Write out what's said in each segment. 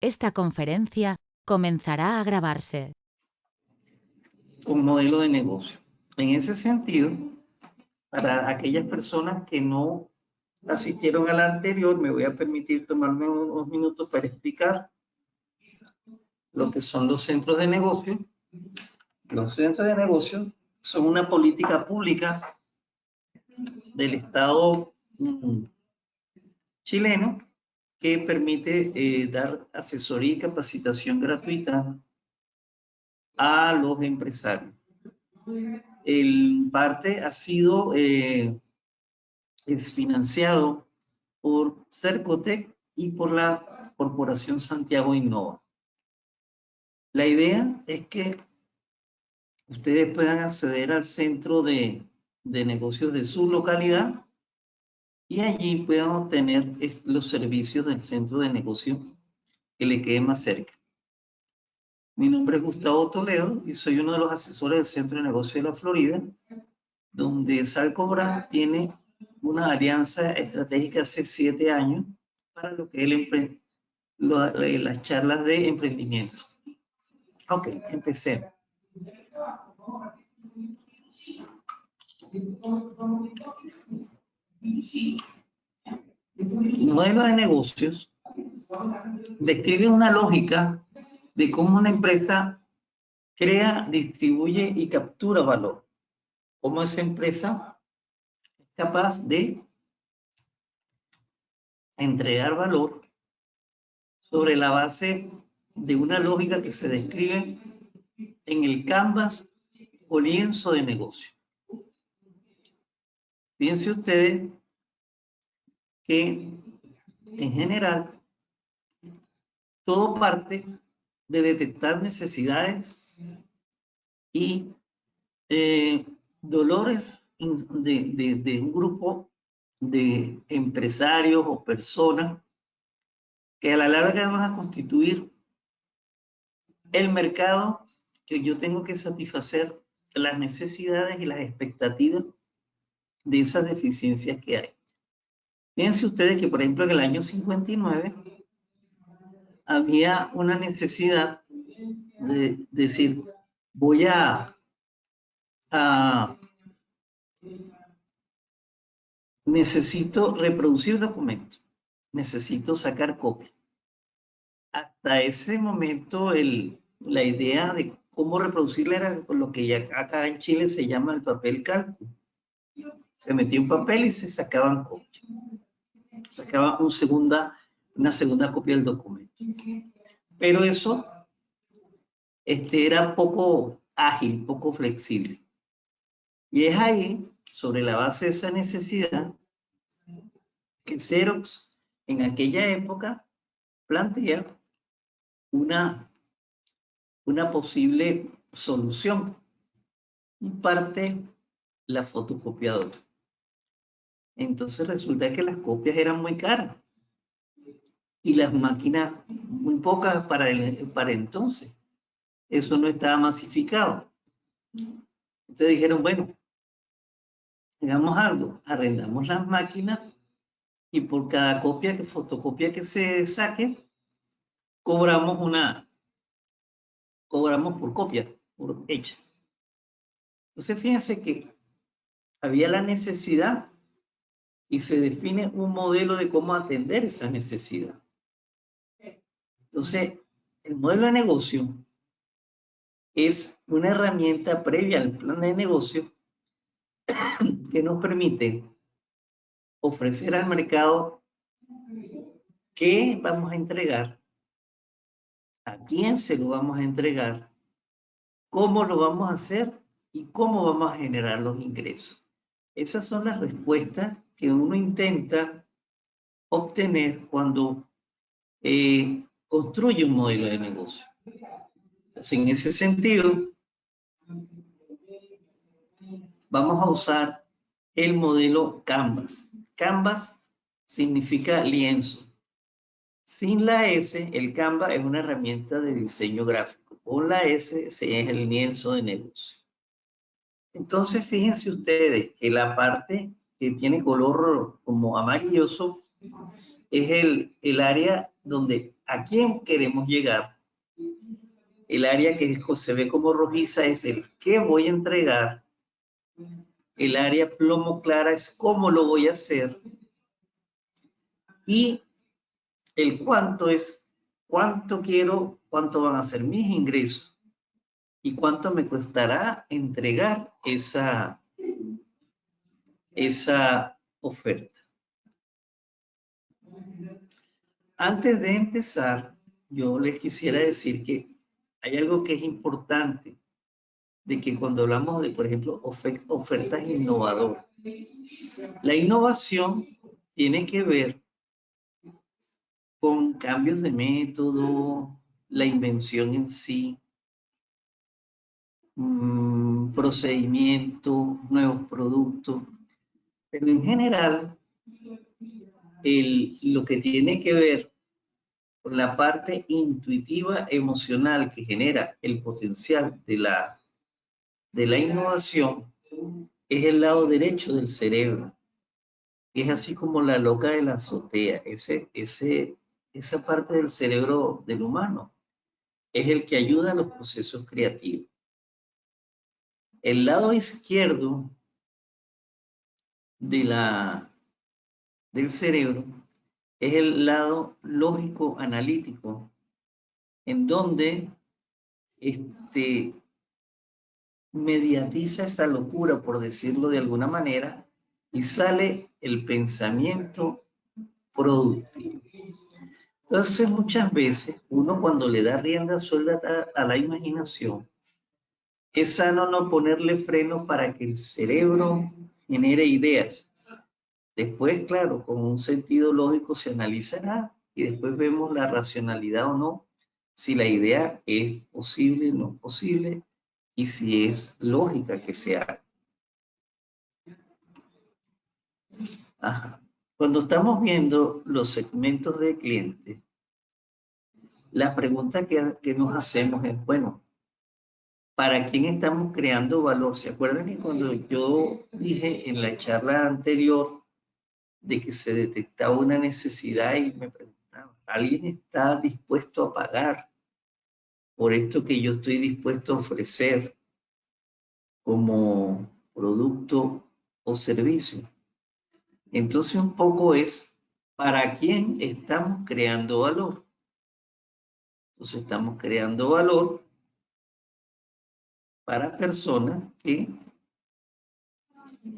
Esta conferencia comenzará a grabarse. Un modelo de negocio. En ese sentido, para aquellas personas que no asistieron a la anterior, me voy a permitir tomarme unos minutos para explicar lo que son los centros de negocio. Los centros de negocio son una política pública del Estado chileno que permite dar asesoría y capacitación gratuita a los empresarios. El parte ha sido es financiado por Cercotec y por la Corporación Santiago Innova. La idea es que ustedes puedan acceder al centro de negocios de su localidad y allí puedan obtener los servicios del centro de negocio que le quede más cerca. Mi nombre es Gustavo Toledo y soy uno de los asesores del Centro de Negocios de la Florida, donde Salcobras tiene una alianza estratégica hace 7 años para lo que es las charlas de emprendimiento. Ok, empecemos. El modelo de negocios describe una lógica de cómo una empresa crea, distribuye y captura valor. Cómo esa empresa es capaz de entregar valor sobre la base de una lógica que se describe en el canvas o lienzo de negocio. Fíjense ustedes que en general todo parte de detectar necesidades y dolores de un grupo de empresarios o personas que a la larga van a constituir el mercado que yo tengo que satisfacer las necesidades y las expectativas de esas deficiencias que hay. Fíjense ustedes que, por ejemplo, en el año 59 había una necesidad de decir, voy necesito reproducir documentos, necesito sacar copias. Hasta ese momento la idea de cómo reproducirla era lo que ya acá en Chile se llama el papel cálculo. Se metía un papel y se sacaban copias. Sacaba una segunda copia del documento. Pero eso era poco ágil, poco flexible. Y es ahí, sobre la base de esa necesidad, que Xerox en aquella época plantea una posible solución y parte la fotocopiadora. Entonces resulta que las copias eran muy caras y las máquinas muy pocas para entonces. Eso no estaba masificado. Entonces dijeron, bueno, hagamos algo, arrendamos las máquinas y por cada fotocopia que se saque, cobramos por copia, por hecha. Entonces fíjense que había la necesidad y se define un modelo de cómo atender esa necesidad. Entonces, el modelo de negocio es una herramienta previa al plan de negocio que nos permite ofrecer al mercado qué vamos a entregar, a quién se lo vamos a entregar, cómo lo vamos a hacer y cómo vamos a generar los ingresos. Esas son las respuestas que uno intenta obtener cuando construye un modelo de negocio. Entonces, en ese sentido, vamos a usar el modelo Canvas. Canvas significa lienzo. Sin la S, el Canvas es una herramienta de diseño gráfico. Con la S, es el lienzo de negocio. Entonces, fíjense ustedes que la parte que tiene color como amarilloso es el área donde a quién queremos llegar. El área que se ve como rojiza es el qué voy a entregar. El área plomo clara es cómo lo voy a hacer. Y el cuánto es cuánto quiero, cuánto van a ser mis ingresos y cuánto me costará entregar esa oferta. Antes de empezar, yo les quisiera decir que hay algo que es importante, de que cuando hablamos de, por ejemplo, ofertas innovadoras, la innovación tiene que ver con cambios de método, la invención en sí, procedimientos, nuevos productos, pero en general lo que tiene que ver con la parte intuitiva emocional que genera el potencial de la innovación es el lado derecho del cerebro. Es así como la loca de la azotea. Esa parte del cerebro del humano es el que ayuda a los procesos creativos. El lado izquierdo del cerebro es el lado lógico analítico, en donde mediatiza esa locura, por decirlo de alguna manera, y sale el pensamiento productivo. Entonces, muchas veces, uno cuando le da rienda suelta a la imaginación, es sano no ponerle freno para que el cerebro genere ideas. Después, claro, con un sentido lógico se analizará y después vemos la racionalidad o no, si la idea es posible o no posible y si es lógica que se haga. Ajá. Cuando estamos viendo los segmentos de clientes, la pregunta que nos hacemos es, bueno, ¿para quién estamos creando valor? ¿Se acuerdan que cuando yo dije en la charla anterior de que se detectaba una necesidad y me preguntaba, ¿alguien está dispuesto a pagar por esto que yo estoy dispuesto a ofrecer como producto o servicio? Entonces un poco es, ¿para quién estamos creando valor? Entonces estamos creando valor para personas que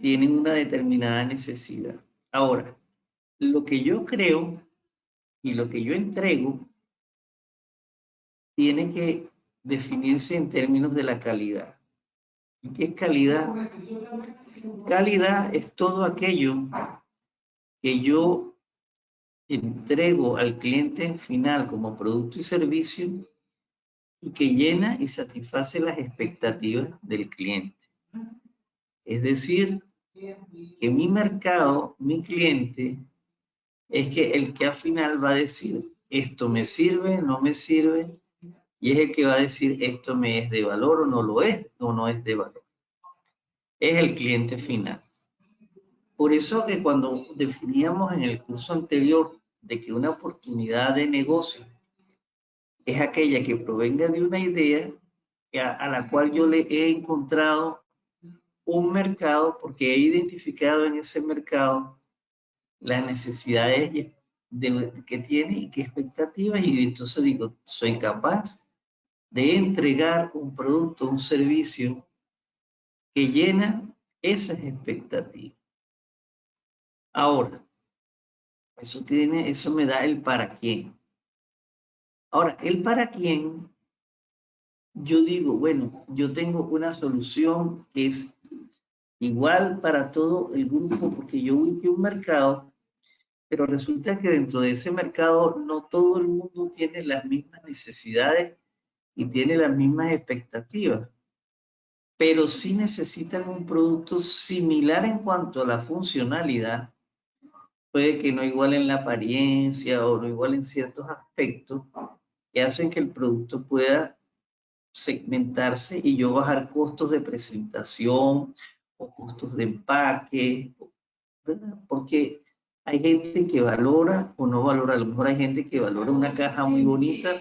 tienen una determinada necesidad. Ahora, lo que yo creo y lo que yo entrego tiene que definirse en términos de la calidad. ¿Y qué es calidad? Calidad es todo aquello que yo entrego al cliente final como producto y servicio y que llena y satisface las expectativas del cliente. Es decir, que mi mercado, mi cliente, es que el que al final va a decir, esto me sirve, no me sirve, y es el que va a decir, esto me es de valor o no lo es, o no es de valor. Es el cliente final. Por eso que cuando definíamos en el curso anterior de que una oportunidad de negocio es aquella que provenga de una idea a la cual yo le he encontrado un mercado porque he identificado en ese mercado las necesidades que tiene y qué expectativas, y entonces digo, soy capaz de entregar un producto, un servicio que llena esas expectativas. Ahora, eso me da el para quién. Ahora, el para quién, yo digo, bueno, yo tengo una solución que es igual para todo el grupo porque yo ubiqué un mercado, pero resulta que dentro de ese mercado no todo el mundo tiene las mismas necesidades y tiene las mismas expectativas, pero sí necesitan un producto similar en cuanto a la funcionalidad. Puede que no igual en la apariencia o no igual en ciertos aspectos que hacen que el producto pueda segmentarse y yo bajar costos de presentación o costos de empaque, ¿verdad? Porque hay gente que valora o no valora. A lo mejor hay gente que valora una caja muy bonita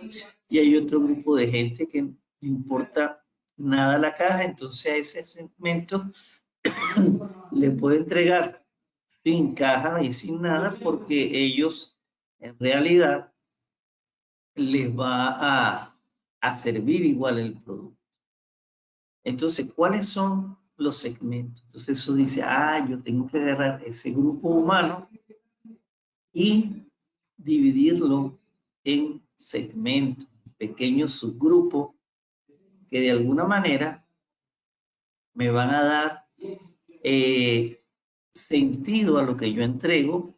y hay otro grupo de gente que no importa nada la caja. Entonces a ese segmento le puede entregar sin caja y sin nada porque ellos en realidad les va a servir igual el producto. Entonces, ¿cuáles son los segmentos? Entonces eso dice, yo tengo que agarrar ese grupo humano y dividirlo en segmentos, pequeños subgrupos que de alguna manera me van a dar sentido a lo que yo entrego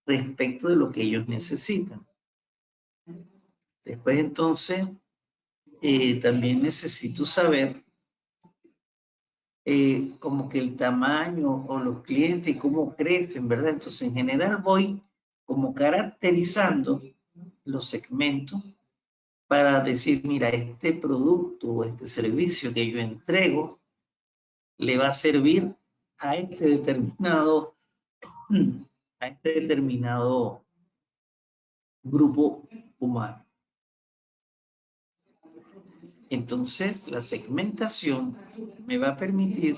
respecto de lo que ellos necesitan. Después entonces también necesito saber como que el tamaño o los clientes, cómo crecen, ¿verdad? Entonces en general voy como caracterizando los segmentos para decir, mira, este producto o este servicio que yo entrego le va a servir a este determinado grupo humano. Entonces, la segmentación me va a permitir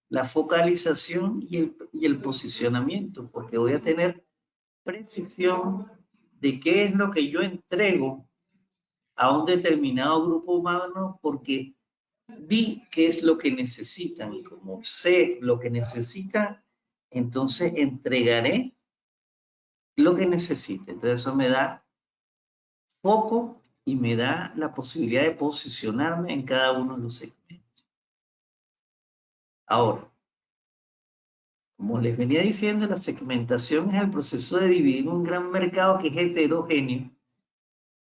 la focalización y el posicionamiento, porque voy a tener precisión de qué es lo que yo entrego a un determinado grupo humano, porque vi qué es lo que necesitan y como sé lo que necesitan, entonces entregaré lo que necesite. Entonces eso me da foco y me da la posibilidad de posicionarme en cada uno de los segmentos. Ahora, como les venía diciendo, la segmentación es el proceso de dividir un gran mercado que es heterogéneo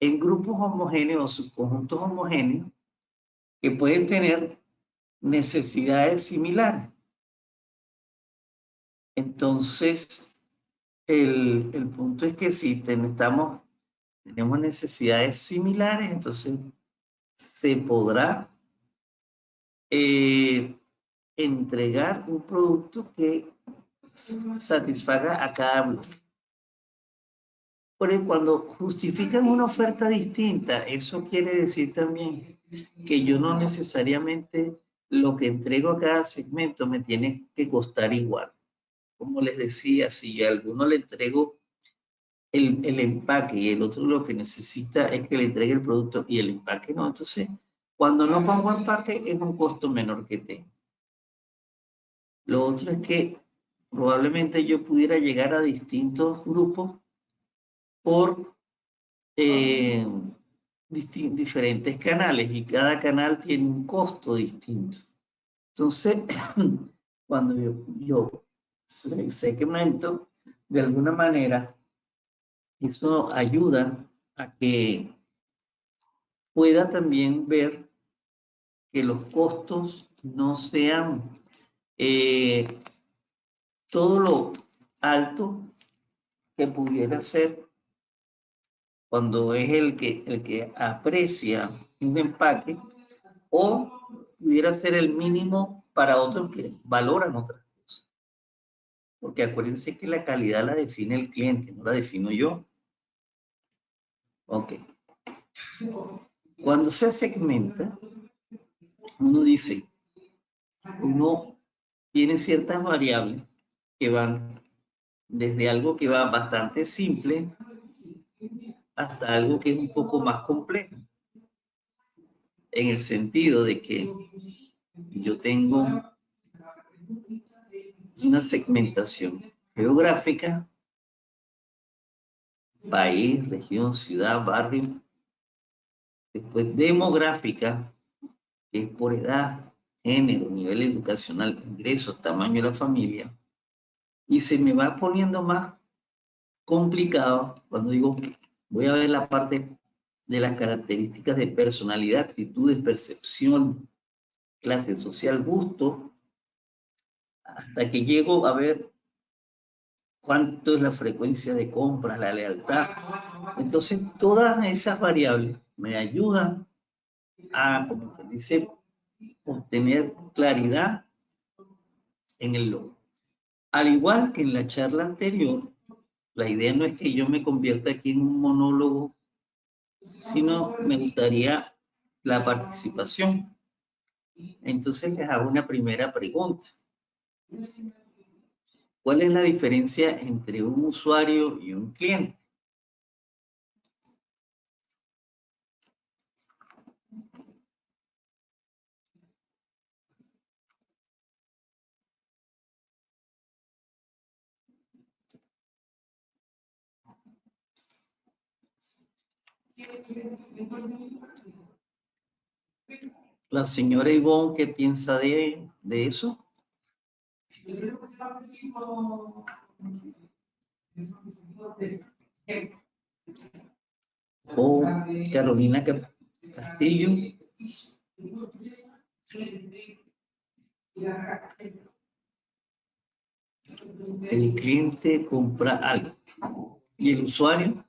en grupos homogéneos o subconjuntos homogéneos que pueden tener necesidades similares. Entonces, el punto es que si tenemos necesidades similares, entonces se podrá entregar un producto que satisfaga a cada bloque. Porque cuando justifican una oferta distinta, eso quiere decir también que yo no necesariamente lo que entrego a cada segmento me tiene que costar igual. Como les decía, si a alguno le entrego el empaque y el otro lo que necesita es que le entregue el producto y el empaque no, entonces cuando no pongo empaque es un costo menor que tengo. Lo otro es que probablemente yo pudiera llegar a distintos grupos por diferentes canales y cada canal tiene un costo distinto. Entonces, cuando yo segmento, de alguna manera, eso ayuda a que pueda también ver que los costos no sean todo lo alto que pudiera ser cuando es el que aprecia un empaque, o pudiera ser el mínimo para otros que valoran otras cosas. Porque acuérdense que la calidad la define el cliente, no la defino yo. Ok. Cuando se segmenta, uno dice, uno tiene ciertas variables que van desde algo que va bastante simple hasta algo que es un poco más complejo. En el sentido de que yo tengo una segmentación geográfica, país, región, ciudad, barrio. Después demográfica, que es por edad, género, nivel educacional, ingresos, tamaño de la familia. Y se me va poniendo más complicado cuando digo, voy a ver la parte de las características de personalidad, actitudes, percepción, clase social, gusto, hasta que llego a ver cuánto es la frecuencia de compras, la lealtad. Entonces, todas esas variables me ayudan a, como que dice, obtener claridad en el logo. Al igual que en la charla anterior, La idea no es que yo me convierta aquí en un monólogo, sino me gustaría la participación. Entonces les hago una primera pregunta. ¿Cuál es la diferencia entre un usuario y un cliente? La señora Ivonne, ¿qué piensa de eso? O Carolina Castillo. El cliente compra algo. ¿Y el usuario?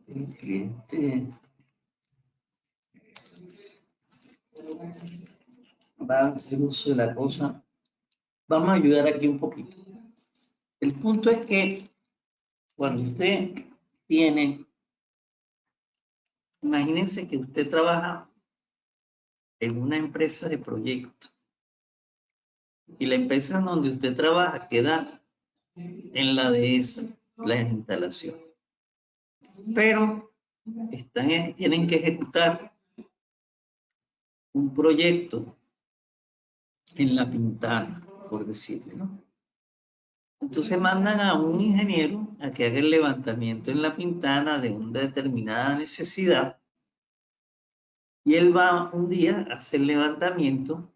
El cliente va a hacer uso de la cosa. Vamos a ayudar aquí un poquito. El punto es que cuando usted tiene, imagínense que usted trabaja en una empresa de proyecto y la empresa en donde usted trabaja queda en la dehesa, la instalación. Pero tienen que ejecutar un proyecto en La Pintana, por decirlo, ¿no? Entonces mandan a un ingeniero a que haga el levantamiento en La Pintana de una determinada necesidad y él va un día a hacer el levantamiento,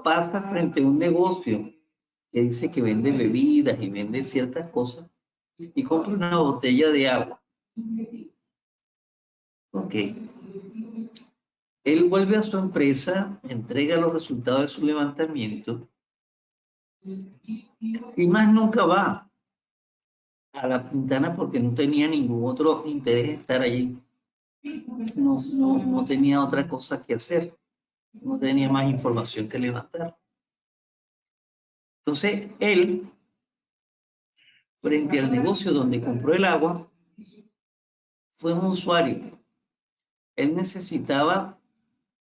pasa frente a un negocio que dice que vende bebidas y vende ciertas cosas y compra una botella de agua. Ok. Él vuelve a su empresa, entrega los resultados de su levantamiento y más nunca va a La Pintana porque no tenía ningún otro interés en estar allí. No tenía otra cosa que hacer. No tenía más información que levantar. Entonces, él, frente al negocio donde compró el agua, fue un usuario. Él necesitaba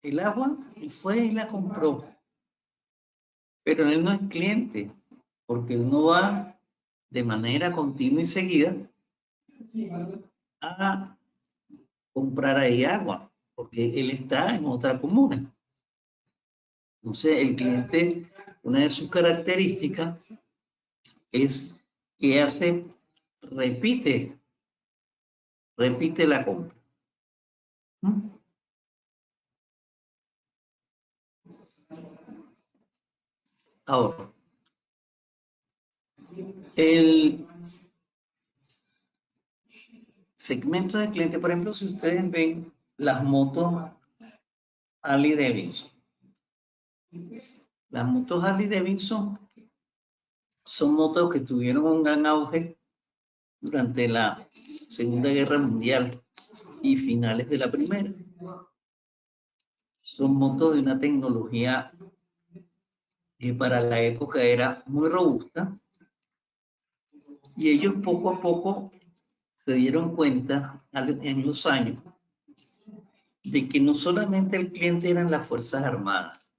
el agua y fue y la compró. Pero él no es cliente, porque uno va de manera continua y seguida a comprar ahí agua, porque él está en otra comuna. Entonces, el cliente, una de sus características es que repite la compra. Ahora, el segmento de cliente, por ejemplo, si ustedes ven las motos Harley Davidson. Las motos Harley Davidson son motos que tuvieron un gran auge durante la Segunda Guerra Mundial y finales de la Primera. Son motos de una tecnología que para la época era muy robusta y ellos poco a poco se dieron cuenta en los años de que no solamente el cliente eran las Fuerzas Armadas.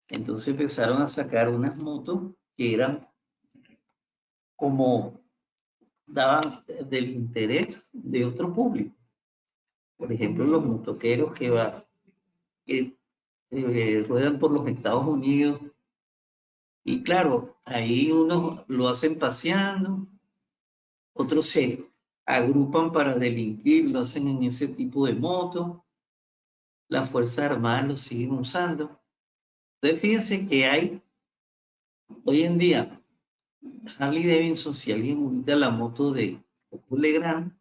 Entonces empezaron a sacar unas motos que eran como daban del interés de otro público. Por ejemplo, los motoqueros que ruedan por los Estados Unidos. Y claro, ahí unos lo hacen paseando, otros se agrupan para delinquir, lo hacen en ese tipo de motos. Las Fuerzas Armadas lo siguen usando. Entonces, fíjense que hay, hoy en día, Harley Davidson, si alguien ubica la moto de Coco Legrand,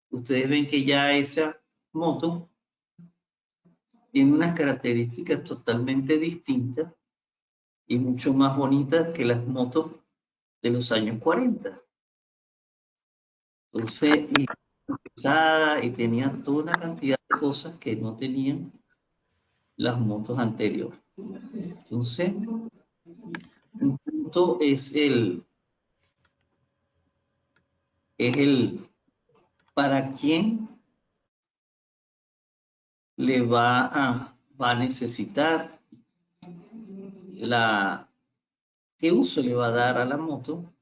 ustedes ven que ya esa moto tiene unas características totalmente distintas y mucho más bonita que las motos de los años 40. Entonces, y pesada, y tenían toda una cantidad de cosas que no tenían las motos anteriores. Entonces, un punto es el para quién le va a necesitar qué uso le va a dar a la moto.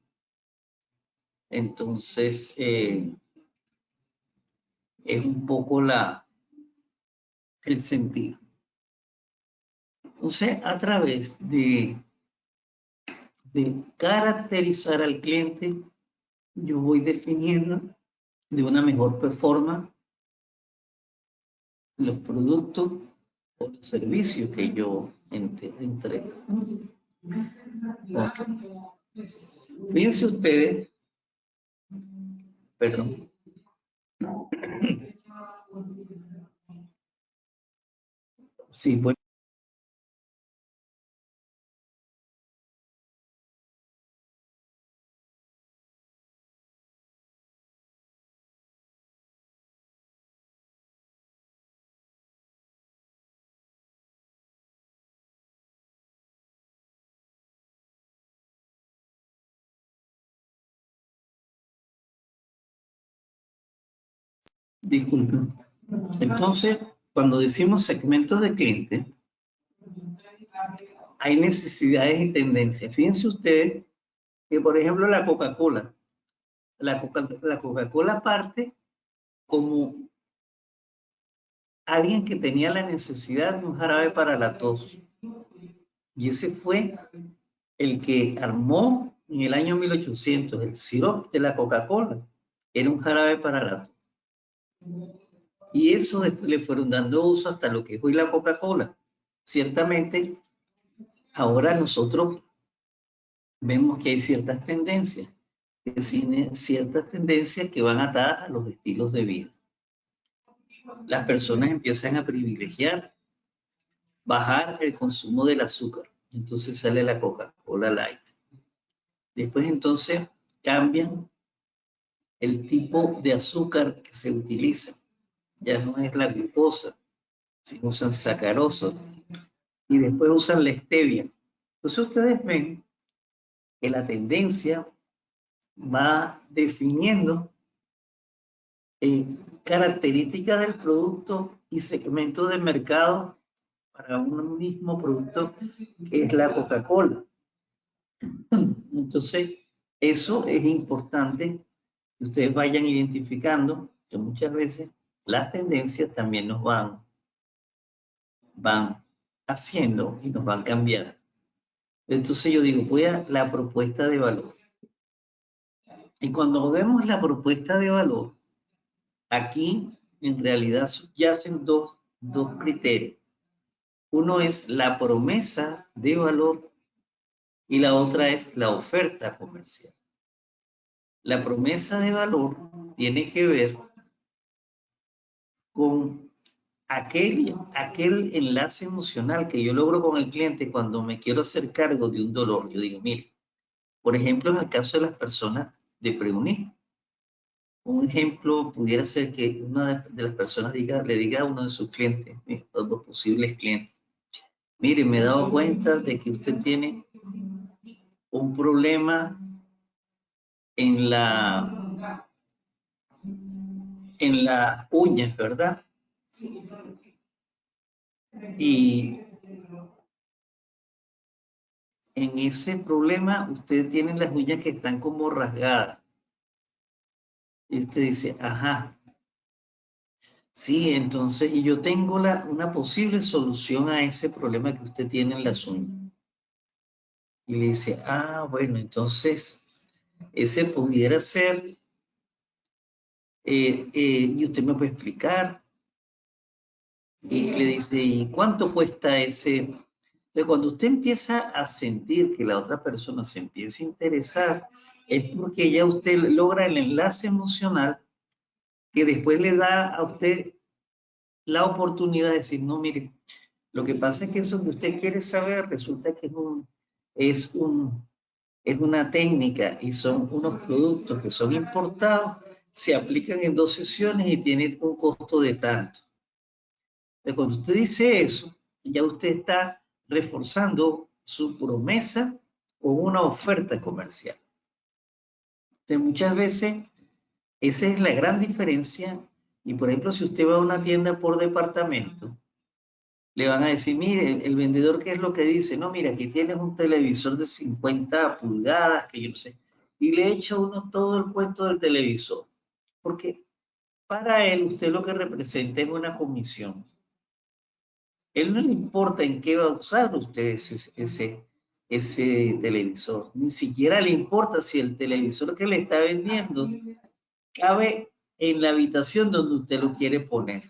Entonces, es un poco el sentido. Entonces, a través de caracterizar al cliente, yo voy definiendo de una mejor performance los productos o los servicios que yo entrego. Okay. Fíjense ustedes, perdón. Sí, bueno. Disculpen. Entonces, cuando decimos segmentos de clientes, hay necesidades y tendencias. Fíjense ustedes que, por ejemplo, la Coca-Cola. La Coca-Cola parte como alguien que tenía la necesidad de un jarabe para la tos. Y ese fue el que armó en el año 1800 el sirope de la Coca-Cola. Era un jarabe para la tos. Y eso después le fueron dando uso hasta lo que es hoy la Coca-Cola. Ciertamente, ahora nosotros vemos que hay ciertas tendencias que van atadas a los estilos de vida. Las personas empiezan a privilegiar bajar el consumo del azúcar. Entonces sale la Coca-Cola Light. Después entonces cambian el tipo de azúcar que se utiliza. Ya no es la glucosa, sino usan sacarosa. Y después usan la stevia. Entonces ustedes ven que la tendencia va definiendo características del producto y segmentos de mercado para un mismo producto que es la Coca-Cola. Entonces, eso es importante que ustedes vayan identificando que muchas veces las tendencias también nos van haciendo y nos van cambiando. Entonces yo digo, voy a la propuesta de valor. Y cuando vemos la propuesta de valor, aquí en realidad subyacen dos criterios. Uno es la promesa de valor y la otra es la oferta comercial. La promesa de valor tiene que ver con aquel enlace emocional que yo logro con el cliente cuando me quiero hacer cargo de un dolor. Yo digo, mire, por ejemplo, en el caso de las personas de preunismo, un ejemplo pudiera ser que una de las personas le diga a uno de sus clientes, los posibles clientes, mire, me he dado cuenta de que usted tiene un problema en las uñas, ¿verdad? Y en ese problema usted tiene las uñas que están como rasgadas. Y usted dice, ajá, sí, entonces, y yo tengo una posible solución a ese problema que usted tiene en las uñas. Y le dice, ah, bueno, entonces, ese pudiera ser, y usted me puede explicar. Y le dice, ¿y cuánto cuesta ese? Entonces, cuando usted empieza a sentir que la otra persona se empieza a interesar, es porque ya usted logra el enlace emocional que después le da a usted la oportunidad de decir, no, mire, lo que pasa es que eso que usted quiere saber resulta que es una técnica y son unos productos que son importados, se aplican en 2 sesiones y tienen un costo de tanto. Pero cuando usted dice eso, ya usted está reforzando su promesa con una oferta comercial. Entonces, muchas veces, esa es la gran diferencia. Y, por ejemplo, si usted va a una tienda por departamento, le van a decir, mire, el vendedor, ¿qué es lo que dice? No, mira, aquí tienes un televisor de 50 pulgadas, que yo no sé. Y le echa uno todo el cuento del televisor. Porque para él, usted lo que representa es una comisión. Él no le importa en qué va a usar usted ese televisor. Ni siquiera le importa si el televisor que le está vendiendo cabe en la habitación donde usted lo quiere poner.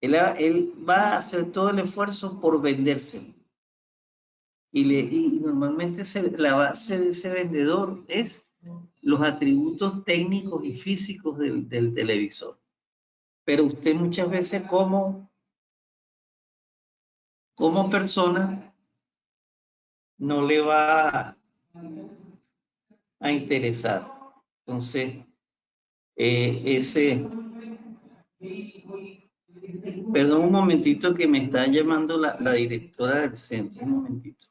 Él va a hacer todo el esfuerzo por vendérselo. Y normalmente la base de ese vendedor es los atributos técnicos y físicos del televisor. Pero usted muchas veces como persona no le va a interesar. Entonces, perdón un momentito que me está llamando la directora del centro, un momentito.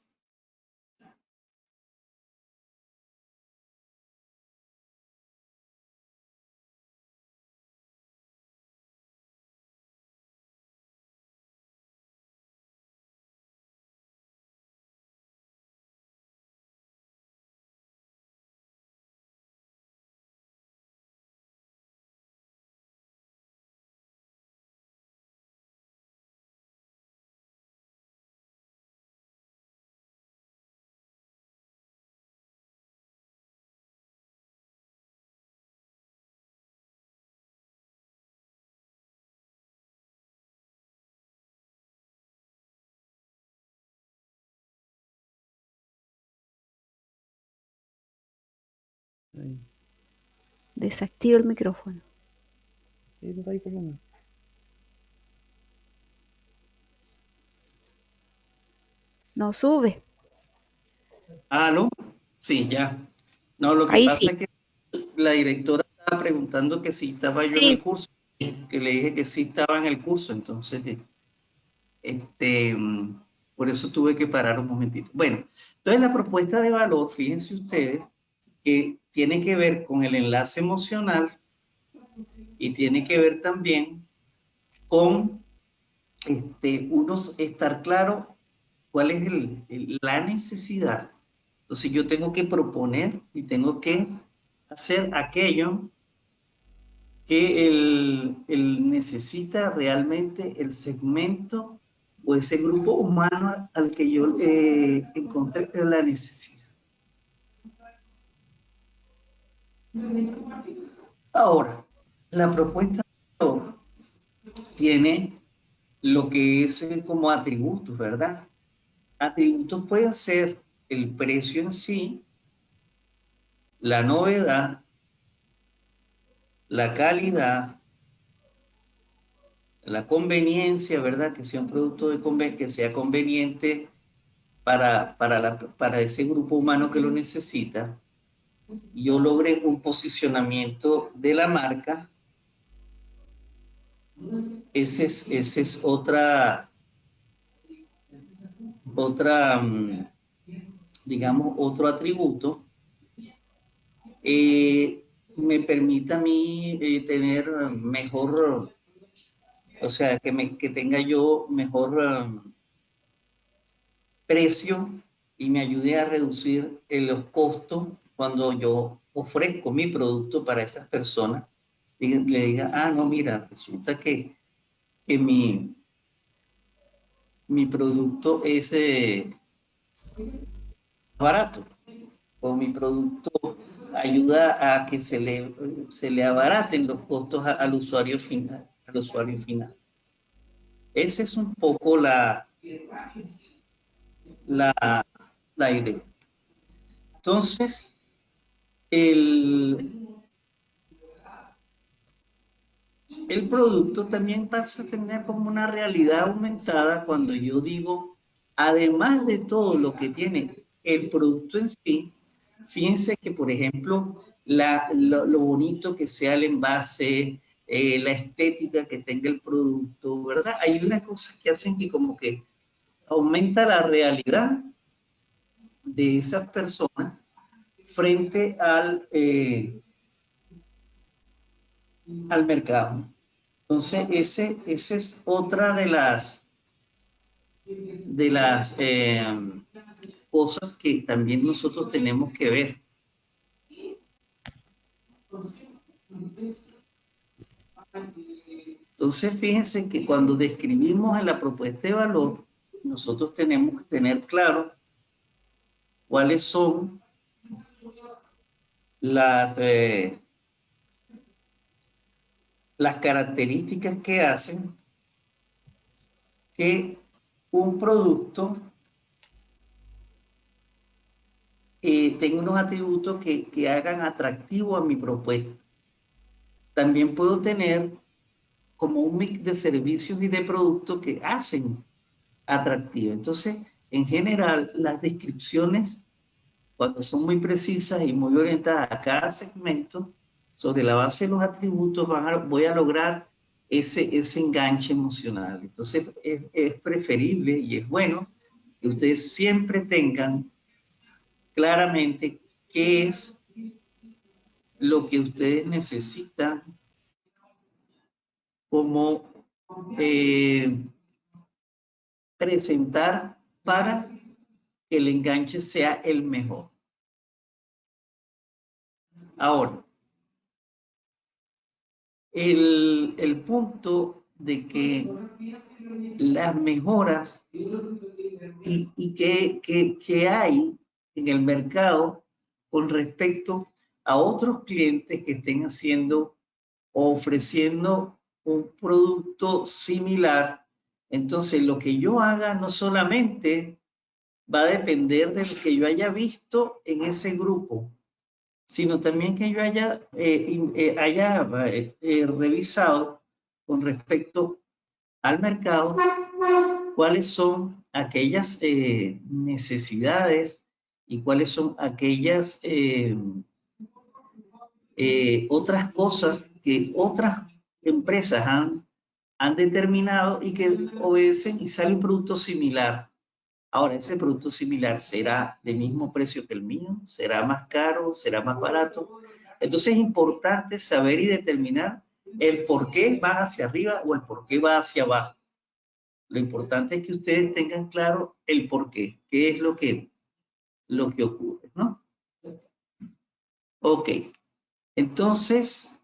Desactiva el micrófono. No sube. ¿Aló? Sí, ya. No, lo que Ahí pasa sí. es que la directora estaba preguntando que si estaba yo en el Sí. curso, que le dije que sí estaba en el curso, entonces, por eso tuve que parar un momentito. Bueno, entonces la propuesta de valor, fíjense ustedes, que tiene que ver con el enlace emocional y tiene que ver también con uno estar claro cuál es la necesidad. Entonces yo tengo que proponer y tengo que hacer aquello que él necesita realmente el segmento o ese grupo humano al que yo encontré la necesidad. Ahora, la propuesta tiene lo que es como atributos, ¿verdad? Atributos pueden ser el precio en sí, la novedad, la calidad, la conveniencia, ¿verdad? Que sea un producto que sea conveniente para ese grupo humano que lo necesita. Yo logré un posicionamiento de la marca. Ese es otra, digamos, otro atributo. Me permite a mí tener mejor, o sea, que tenga yo mejor precio y me ayude a reducir los costos cuando yo ofrezco mi producto para esas personas. Y le diga, ah, no, mira, resulta que mi producto es barato, o mi producto ayuda a que se le abaraten los costos al usuario final. Esa es un poco la idea. Entonces, el producto también pasa a tener como una realidad aumentada cuando yo digo además de todo lo que tiene el producto en sí, fíjense que, por ejemplo, lo bonito que sea el envase, la estética que tenga el producto, ¿verdad? Hay unas cosas que hacen que como que aumenta la realidad de esas personas frente al mercado. Entonces, esa es otra de las cosas que también nosotros tenemos que ver. Entonces, fíjense que cuando describimos en la propuesta de valor, nosotros tenemos que tener claro cuáles son las características que hacen que un producto tenga unos atributos que hagan atractivo a mi propuesta. También puedo tener como un mix de servicios y de productos que hacen atractiva. Entonces, en general, las descripciones, cuando son muy precisas y muy orientadas a cada segmento, sobre la base de los atributos voy a lograr ese enganche emocional. Entonces, es preferible y es bueno que ustedes siempre tengan claramente qué es lo que ustedes necesitan como presentar para que el enganche sea el mejor. Ahora, el punto de que las mejoras y que hay en el mercado con respecto a otros clientes que estén haciendo o ofreciendo un producto similar. Entonces, lo que yo haga no solamente va a depender de lo que yo haya visto en ese grupo, sino también que yo haya revisado con respecto al mercado cuáles son aquellas necesidades y cuáles son aquellas otras cosas que otras empresas han determinado y que obedecen y sale un producto similar. Ahora, ese producto similar será del mismo precio que el mío, será más caro, será más barato. Entonces es importante saber y determinar el por qué va hacia arriba o el por qué va hacia abajo. Lo importante es que ustedes tengan claro el por qué es lo que ocurre, ¿no? Ok, entonces,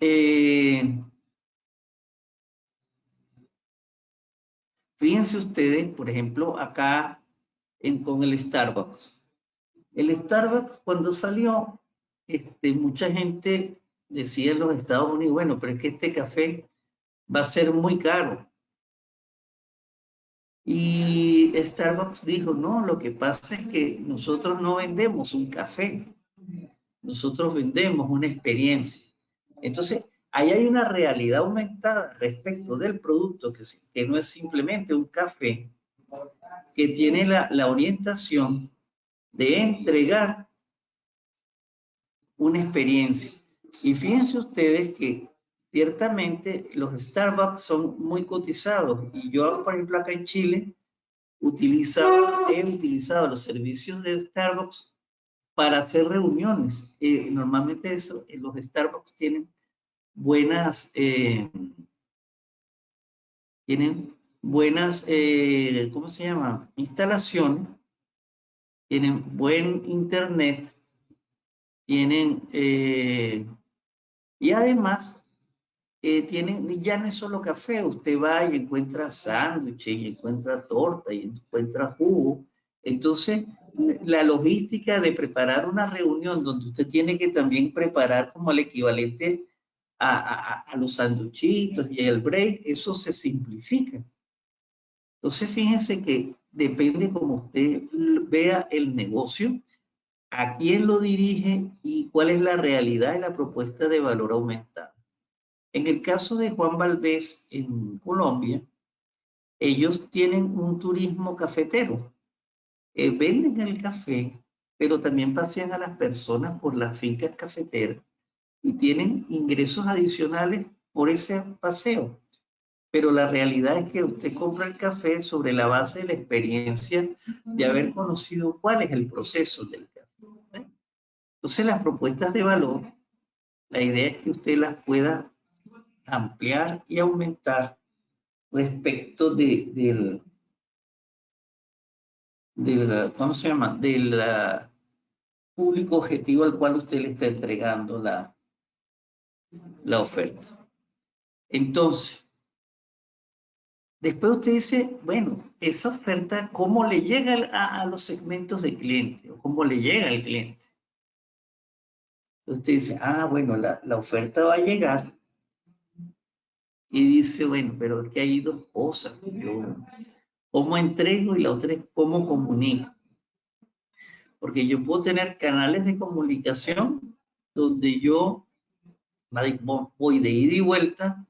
fíjense ustedes, por ejemplo, acá con el Starbucks. El Starbucks cuando salió, mucha gente decía en los Estados Unidos, bueno, pero es que este café va a ser muy caro. Y Starbucks dijo, no, lo que pasa es que nosotros no vendemos un café, nosotros vendemos una experiencia. Entonces, ahí hay una realidad aumentada respecto del producto que no es simplemente un café, que tiene la orientación de entregar una experiencia. Y fíjense ustedes que ciertamente los Starbucks son muy cotizados. Y yo, por ejemplo, acá en Chile, he utilizado los servicios de Starbucks para hacer reuniones. Normalmente los Starbucks tienen buenas, ¿cómo se llama? Instalaciones, tienen buen internet, tienen, y además, ya no es solo café, usted va y encuentra sándwiches, y encuentra torta, y encuentra jugo. Entonces, la logística de preparar una reunión donde usted tiene que también preparar como el equivalente a los sanduchitos y el break, eso se simplifica. Entonces, fíjense que depende cómo usted vea el negocio, a quién lo dirige y cuál es la realidad de la propuesta de valor aumentado. En el caso de Juan Valdez en Colombia, ellos tienen un turismo cafetero. venden el café, pero también pasean a las personas por las fincas cafeteras y tienen ingresos adicionales por ese paseo. Pero la realidad es que usted compra el café sobre la base de la experiencia de haber conocido cuál es el proceso del café. Entonces, las propuestas de valor, la idea es que usted las pueda ampliar y aumentar respecto del ¿cómo se llama? Del público objetivo al cual usted le está entregando la oferta. Entonces, después usted dice, bueno, esa oferta, ¿cómo le llega a los segmentos de cliente? ¿O cómo le llega al cliente? Usted dice, bueno, la oferta va a llegar. Y dice, bueno, pero es que hay dos cosas. Yo, ¿cómo entrego? Y la otra es cómo comunico. Porque yo puedo tener canales de comunicación donde yo voy de ida y vuelta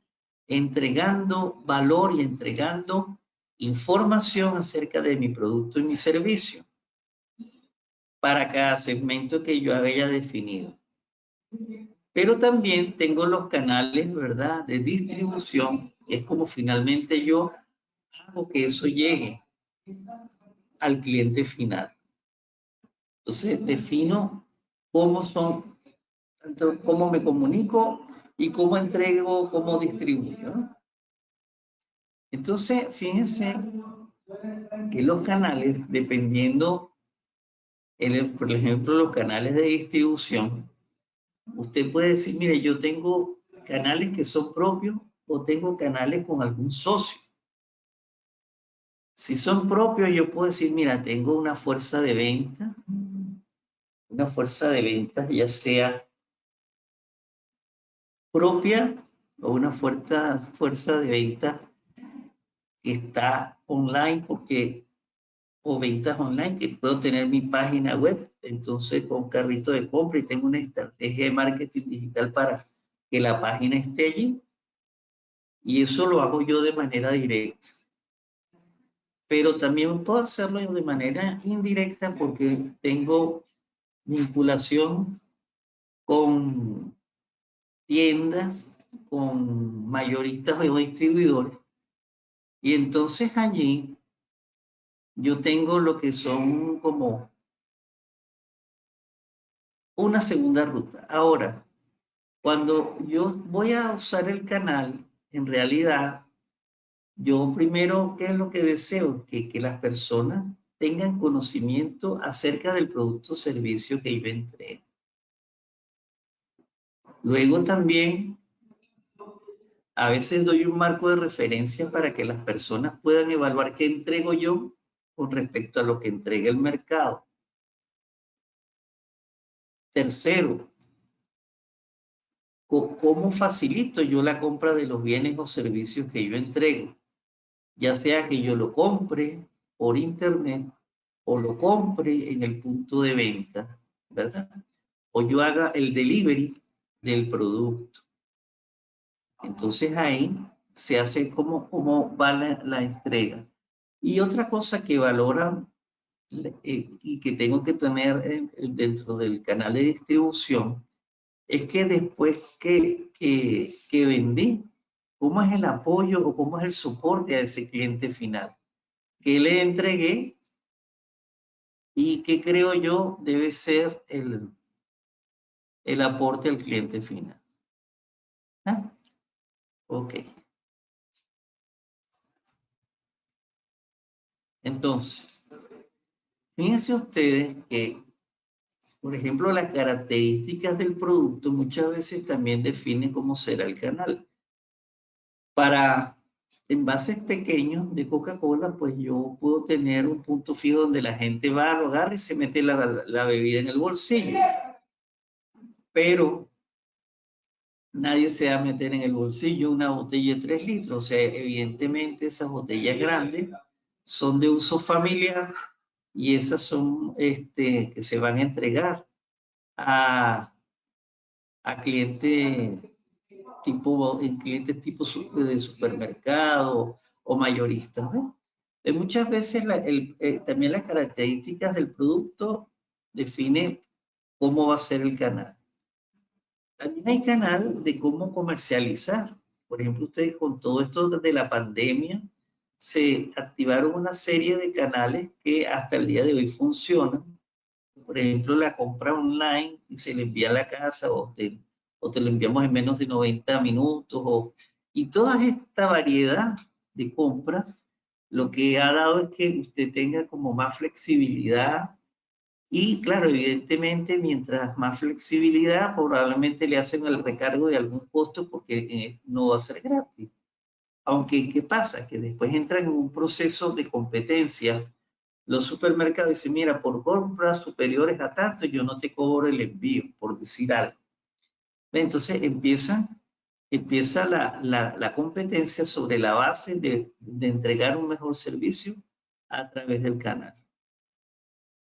entregando valor y entregando información acerca de mi producto y mi servicio para cada segmento que yo haya definido. Pero también tengo los canales, ¿verdad?, de distribución, que es como finalmente yo hago que eso llegue al cliente final. Entonces defino cómo me comunico y cómo entrego, cómo distribuyo, ¿no? Entonces, fíjense que los canales, dependiendo, por ejemplo, los canales de distribución, usted puede decir, mire, yo tengo canales que son propios o tengo canales con algún socio. Si son propios, yo puedo decir, mira, tengo una fuerza de ventas ya sea propia o una fuerza de ventas que está online o ventas online, que puedo tener mi página web, entonces con carrito de compra y tengo una estrategia de marketing digital para que la página esté allí. Y eso lo hago yo de manera directa. Pero también puedo hacerlo de manera indirecta porque tengo vinculación con tiendas, con mayoristas o distribuidores. Y entonces allí yo tengo lo que son como una segunda ruta. Ahora, cuando yo voy a usar el canal, en realidad, yo primero, ¿qué es lo que deseo? Que las personas tengan conocimiento acerca del producto o servicio que yo entrego. Luego también, a veces doy un marco de referencia para que las personas puedan evaluar qué entrego yo con respecto a lo que entrega el mercado. Tercero, ¿cómo facilito yo la compra de los bienes o servicios que yo entrego? Ya sea que yo lo compre por internet o lo compre en el punto de venta, ¿verdad? O yo haga el delivery del producto. Entonces ahí se hace cómo va la entrega. Y otra cosa que valoran y que tengo que tener dentro del canal de distribución es que después que vendí, ¿cómo es el apoyo o cómo es el soporte a ese cliente final? ¿Qué le entregué? ¿Y qué creo yo debe ser el aporte al cliente final? ¿Ah? Ok. Entonces, fíjense ustedes que, por ejemplo, las características del producto muchas veces también definen cómo será el canal. Para envases pequeños de Coca-Cola, pues yo puedo tener un punto fijo donde la gente va, lo agarra y se mete la bebida en el bolsillo. Pero nadie se va a meter en el bolsillo una botella de 3 litros. O sea, evidentemente esas botellas grandes son de uso familiar y esas son que se van a entregar a clientes tipo de supermercado o mayoristas, ¿ves? Muchas veces también las características del producto define cómo va a ser el canal. También hay canal de cómo comercializar. Por ejemplo, ustedes con todo esto de la pandemia, se activaron una serie de canales que hasta el día de hoy funcionan. Por ejemplo, la compra online y se le envía a la casa o te lo enviamos en menos de 90 minutos. Y toda esta variedad de compras, lo que ha dado es que usted tenga como más flexibilidad y claro, evidentemente, mientras más flexibilidad, probablemente le hacen el recargo de algún costo porque no va a ser gratis. Aunque, ¿qué pasa? Que después entran en un proceso de competencia. Los supermercados dicen, mira, por compras superiores a tanto, yo no te cobro el envío, por decir algo. Entonces empieza la competencia sobre la base de entregar un mejor servicio a través del canal.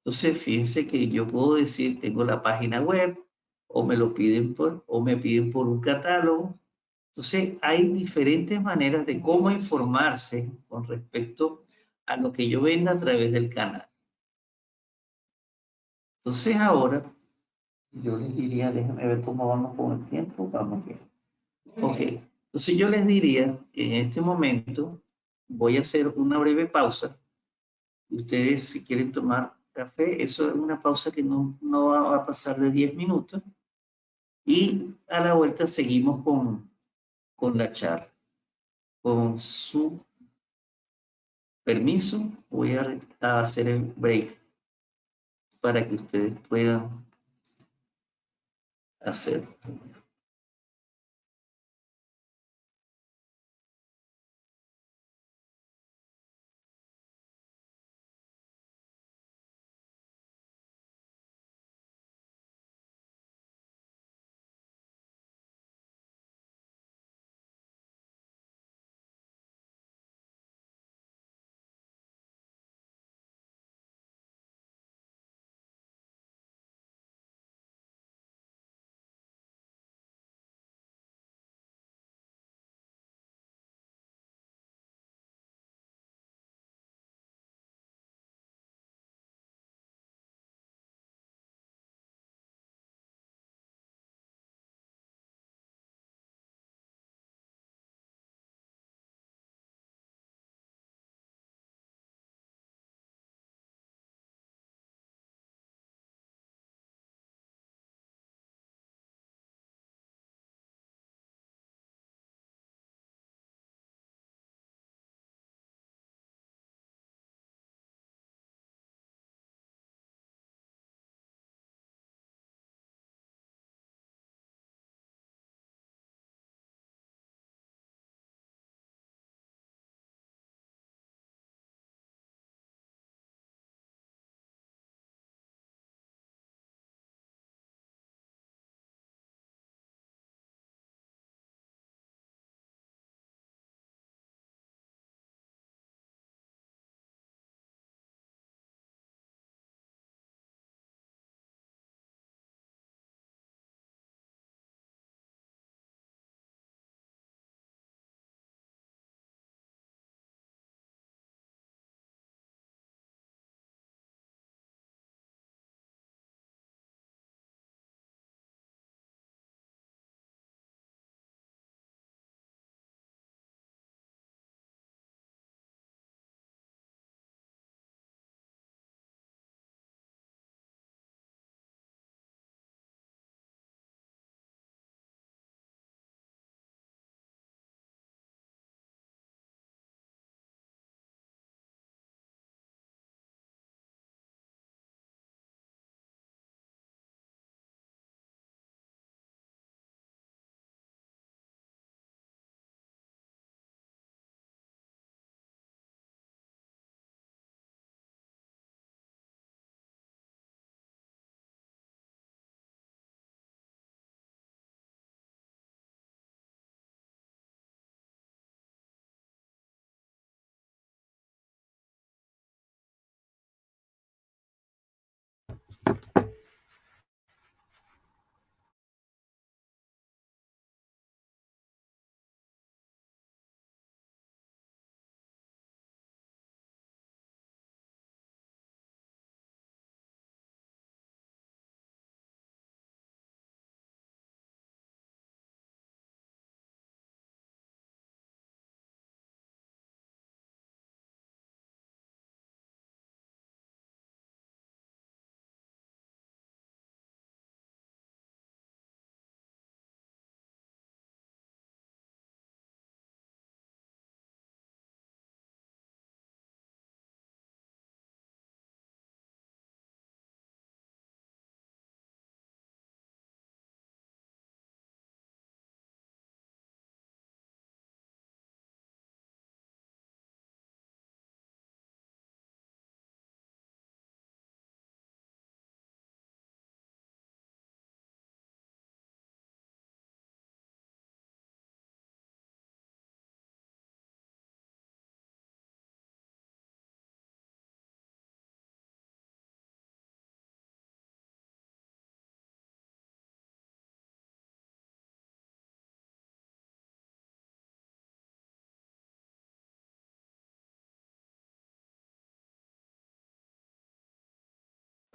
Entonces, fíjense que yo puedo decir, tengo la página web, o me piden por un catálogo. Entonces, hay diferentes maneras de cómo informarse con respecto a lo que yo venda a través del canal. Entonces, ahora, yo les diría, déjenme ver cómo vamos con el tiempo. Vamos bien. Ok. Entonces, yo les diría que en este momento voy a hacer una breve pausa. Ustedes, si quieren tomar café, eso es una pausa que no va a pasar de 10 minutos. Y a la vuelta seguimos con la charla. Con su permiso, voy a hacer el break para que ustedes puedan hacer.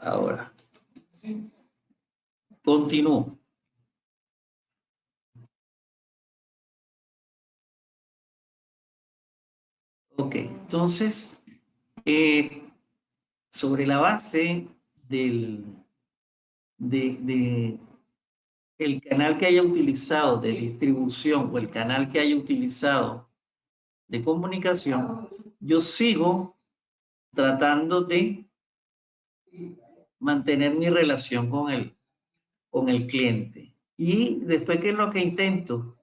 Ahora, continúo. Ok, entonces, sobre la base del el canal que haya utilizado de distribución o el canal que haya utilizado de comunicación, yo sigo tratando de mantener mi relación con el cliente. Y después, ¿qué es lo que intento?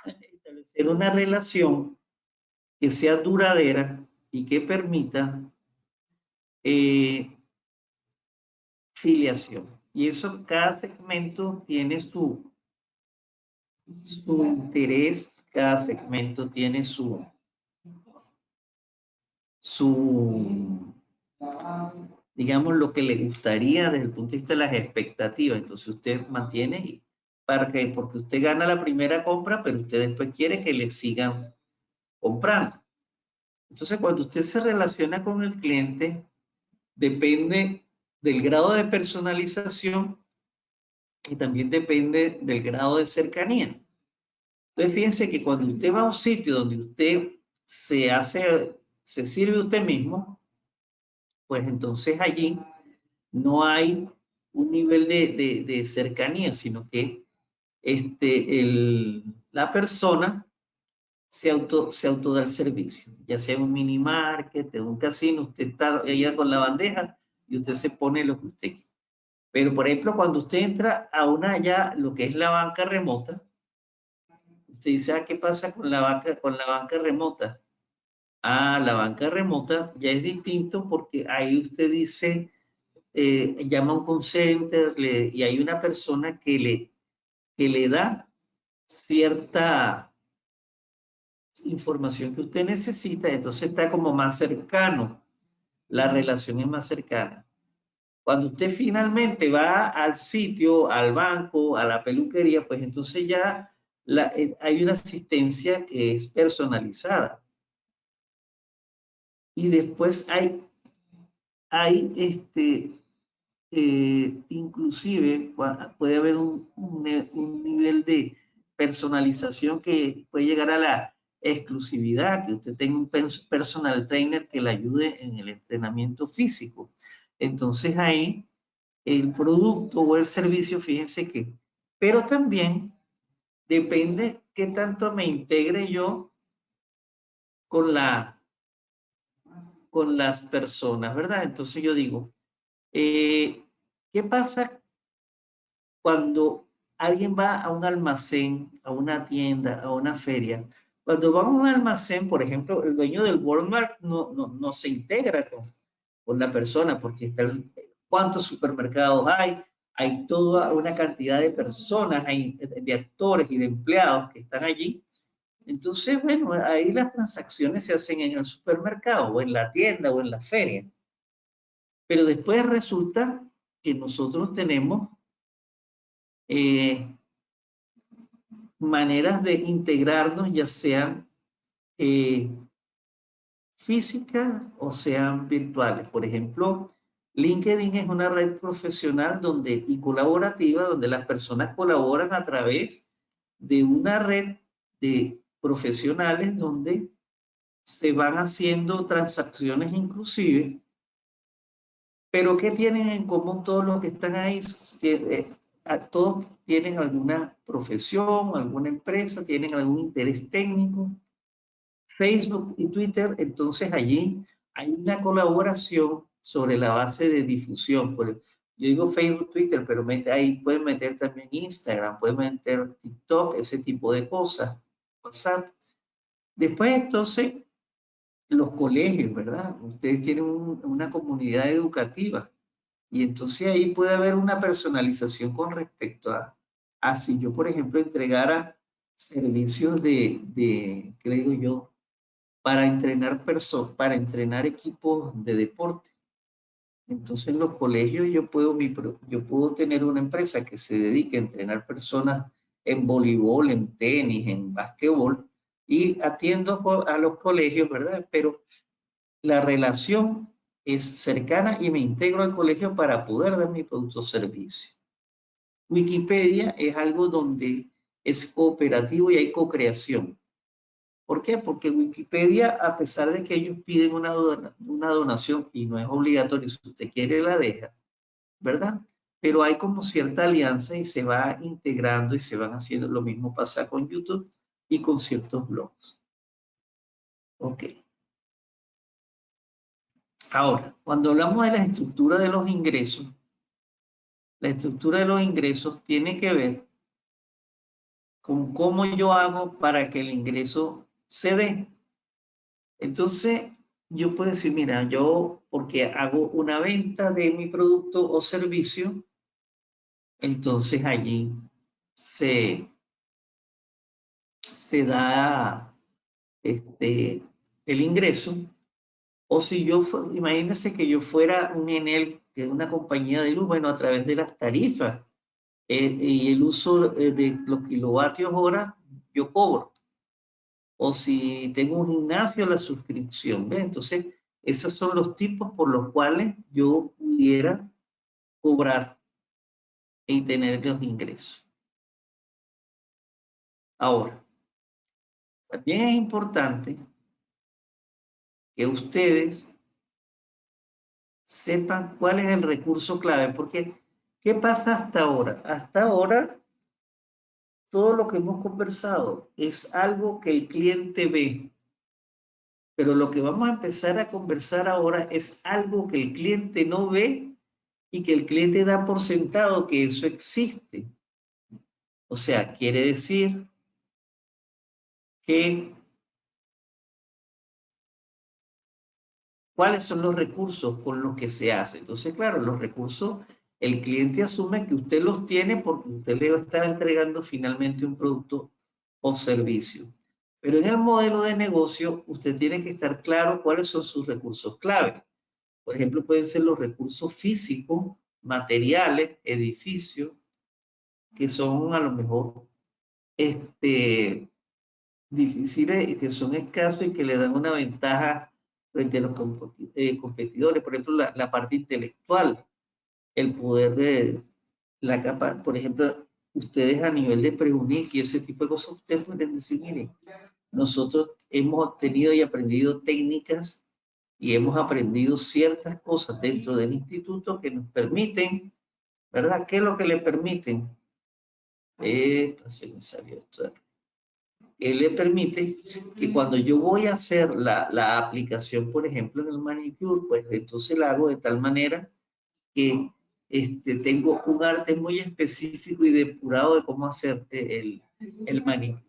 Establecer una relación que sea duradera y que permita filiación. Y eso, cada segmento tiene su interés, cada segmento tiene su digamos, lo que le gustaría desde el punto de vista de las expectativas. Entonces usted mantiene, porque usted gana la primera compra, pero usted después quiere que le sigan comprando. Entonces, cuando usted se relaciona con el cliente, depende del grado de personalización y también depende del grado de cercanía. Entonces, fíjense que cuando usted va a un sitio donde usted se sirve usted mismo, pues entonces allí no hay un nivel de cercanía, sino que la persona se autoda el servicio, ya sea un mini market, un casino, usted está allá con la bandeja y usted se pone lo que usted quiere. Pero, por ejemplo, cuando usted entra a lo que es la banca remota, usted dice, ¿qué pasa con la banca remota? La banca remota ya es distinto porque ahí usted dice, llama a un call center y hay una persona que le da cierta información que usted necesita, entonces está como más cercano, la relación es más cercana. Cuando usted finalmente va al sitio, al banco, a la peluquería, pues entonces ya hay una asistencia que es personalizada. Y después hay inclusive puede haber un nivel de personalización que puede llegar a la exclusividad, que usted tenga un personal trainer que le ayude en el entrenamiento físico. Entonces ahí el producto o el servicio, fíjense que, pero también depende qué tanto me integre yo con las personas, ¿verdad? Entonces yo digo, ¿qué pasa cuando alguien va a un almacén, a una tienda, a una feria? Cuando va a un almacén, por ejemplo, el dueño del Walmart no se integra con la persona porque cuántos supermercados hay toda una cantidad de personas, de actores y de empleados que están allí. Entonces, bueno, ahí las transacciones se hacen en el supermercado o en la tienda o en la feria. Pero después resulta que nosotros tenemos maneras de integrarnos, ya sean físicas o sean virtuales. Por ejemplo, LinkedIn es una red profesional y colaborativa donde las personas colaboran a través de una red de profesionales donde se van haciendo transacciones inclusive. Pero ¿qué tienen en común todos los que están ahí? Todos tienen alguna profesión, alguna empresa, tienen algún interés técnico. Facebook y Twitter, entonces allí hay una colaboración sobre la base de difusión. Yo digo Facebook, Twitter, pero ahí pueden meter también Instagram, pueden meter TikTok, ese tipo de cosas, WhatsApp. Después entonces los colegios, ¿verdad? Ustedes tienen una comunidad educativa y entonces ahí puede haber una personalización con respecto a si yo, por ejemplo, entregara servicios ¿qué le digo yo? Para entrenar equipos de deporte. Entonces en los colegios yo puedo tener una empresa que se dedique a entrenar personas en voleibol, en tenis, en básquetbol y atiendo a los colegios, ¿verdad? Pero la relación es cercana y me integro al colegio para poder dar mi producto o servicio. Wikipedia es algo donde es cooperativo y hay co-creación. ¿Por qué? Porque Wikipedia, a pesar de que ellos piden una donación y no es obligatorio, si usted quiere la deja, ¿verdad? Pero hay como cierta alianza y se va integrando y se van haciendo. Lo mismo pasa con YouTube y con ciertos blogs. Ok. Ahora, cuando hablamos de la estructura de los ingresos, la estructura de los ingresos tiene que ver con cómo yo hago para que el ingreso se dé. Entonces, yo puedo decir, mira, yo porque hago una venta de mi producto o servicio, entonces allí se da el ingreso. O si yo, imagínense que yo fuera un Enel, que es una compañía de luz, bueno, a través de las tarifas y el uso de los kilovatios hora, yo cobro. O si tengo un gimnasio, la suscripción, ¿ves? Entonces, esos son los tipos por los cuales yo pudiera cobrar y tener los ingresos. Ahora, también es importante que ustedes sepan cuál es el recurso clave, porque ¿qué pasa hasta ahora? Hasta ahora, todo lo que hemos conversado es algo que el cliente ve, pero lo que vamos a empezar a conversar ahora es algo que el cliente no ve y que el cliente da por sentado que eso existe. O sea, quiere decir que cuáles son los recursos con los que se hace. Entonces, claro, los recursos, el cliente asume que usted los tiene porque usted le va a estar entregando finalmente un producto o servicio. Pero en el modelo de negocio, usted tiene que estar claro cuáles son sus recursos clave. Por ejemplo, pueden ser los recursos físicos, materiales, edificios, que son a lo mejor difíciles y que son escasos y que le dan una ventaja frente a los competidores. Por ejemplo, la parte intelectual, el poder de la capa, por ejemplo, ustedes a nivel de preunir y ese tipo de cosas, ustedes pueden decir, miren, nosotros hemos tenido y aprendido técnicas y hemos aprendido ciertas cosas dentro del instituto que nos permiten, ¿verdad? ¿Qué es lo que le permiten? Se me salió esto de acá. Le permite que cuando yo voy a hacer la aplicación, por ejemplo, en el manicure, pues entonces la hago de tal manera que tengo un arte muy específico y depurado de cómo hacerte el manicure.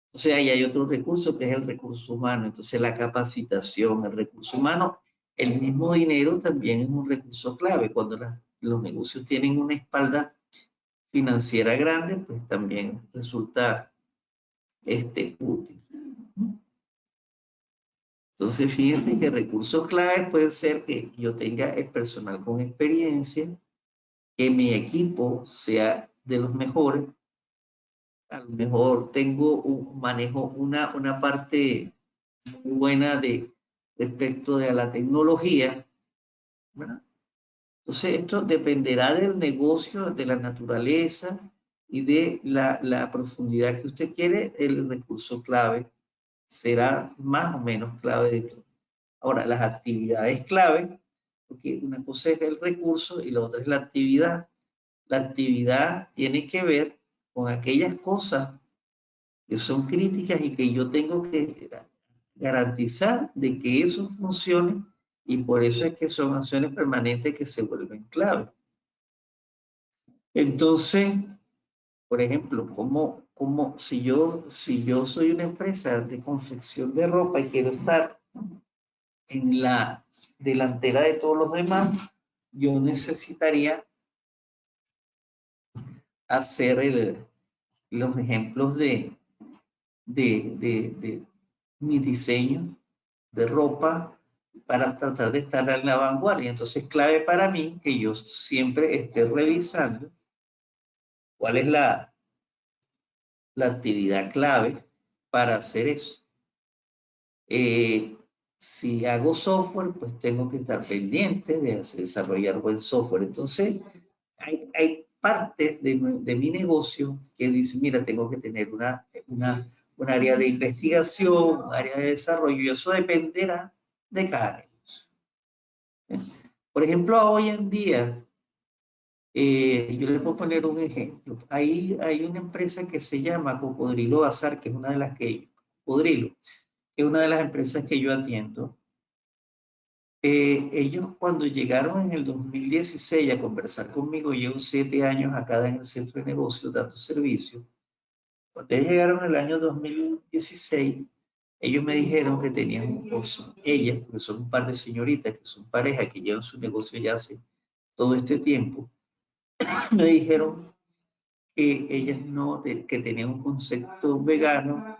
Entonces ahí hay otro recurso que es el recurso humano. Entonces la capacitación, el recurso humano, el mismo dinero también es un recurso clave. Cuando los negocios tienen una espalda financiera grande, pues también resulta útil. Entonces, fíjense que recursos claves pueden ser que yo tenga el personal con experiencia, que mi equipo sea de los mejores, a lo mejor manejo una parte muy buena respecto de la tecnología, ¿verdad? Entonces, esto dependerá del negocio, de la naturaleza y de la profundidad que usted quiere, el recurso clave será más o menos clave de todo. Ahora, las actividades clave, porque una cosa es el recurso y la otra es la actividad. La actividad tiene que ver con aquellas cosas que son críticas y que yo tengo que garantizar de que eso funcione y por eso es que son acciones permanentes que se vuelven clave. Entonces, por ejemplo, como si yo soy una empresa de confección de ropa y quiero estar en la delantera de todos los demás, yo necesitaría hacer los ejemplos de mi diseño de ropa para tratar de estar en la vanguardia. Entonces, clave para mí que yo siempre esté revisando cuál es la actividad clave para hacer eso. Si hago software, pues tengo que estar pendiente de desarrollar buen software. Entonces, hay partes de mi negocio que dicen, mira, tengo que tener un área de investigación, un área de desarrollo, y eso dependerá de cada negocio. Por ejemplo, hoy en día, yo les puedo poner un ejemplo. Hay una empresa que se llama Cocodrilo Bazar, que es una de las Cocodrilo, que es una de las empresas que yo atiendo. Ellos cuando llegaron en el 2016 a conversar conmigo, llevo 7 años acá en el centro de negocios dando servicio. Cuando ellos llegaron en el año 2016, ellos me dijeron que tenían un curso, ellas, porque son un par de señoritas que son pareja, que llevan su negocio ya hace todo este tiempo, me dijeron que ellas que tenían un concepto vegano,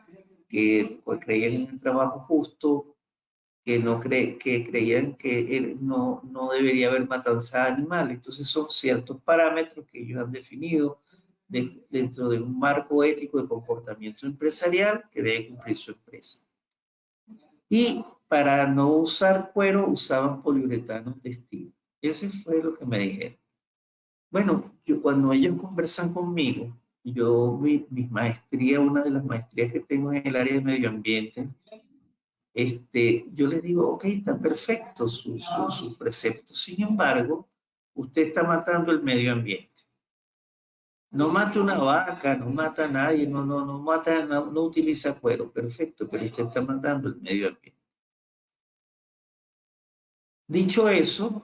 que creían en el trabajo justo, que creían que no debería haber matanza de animales. Entonces son ciertos parámetros que ellos han definido dentro de un marco ético de comportamiento empresarial que debe cumplir su empresa. Y para no usar cuero usaban poliuretano textil. Ese fue lo que me dijeron. Bueno, cuando ellos conversan conmigo, mis maestrías, una de las maestrías que tengo en el área de medio ambiente, yo les digo, ok, está perfecto su precepto. Sin embargo, usted está matando el medio ambiente. No mata una vaca, no mata a nadie, no utiliza cuero, perfecto, pero usted está matando el medio ambiente. Dicho eso,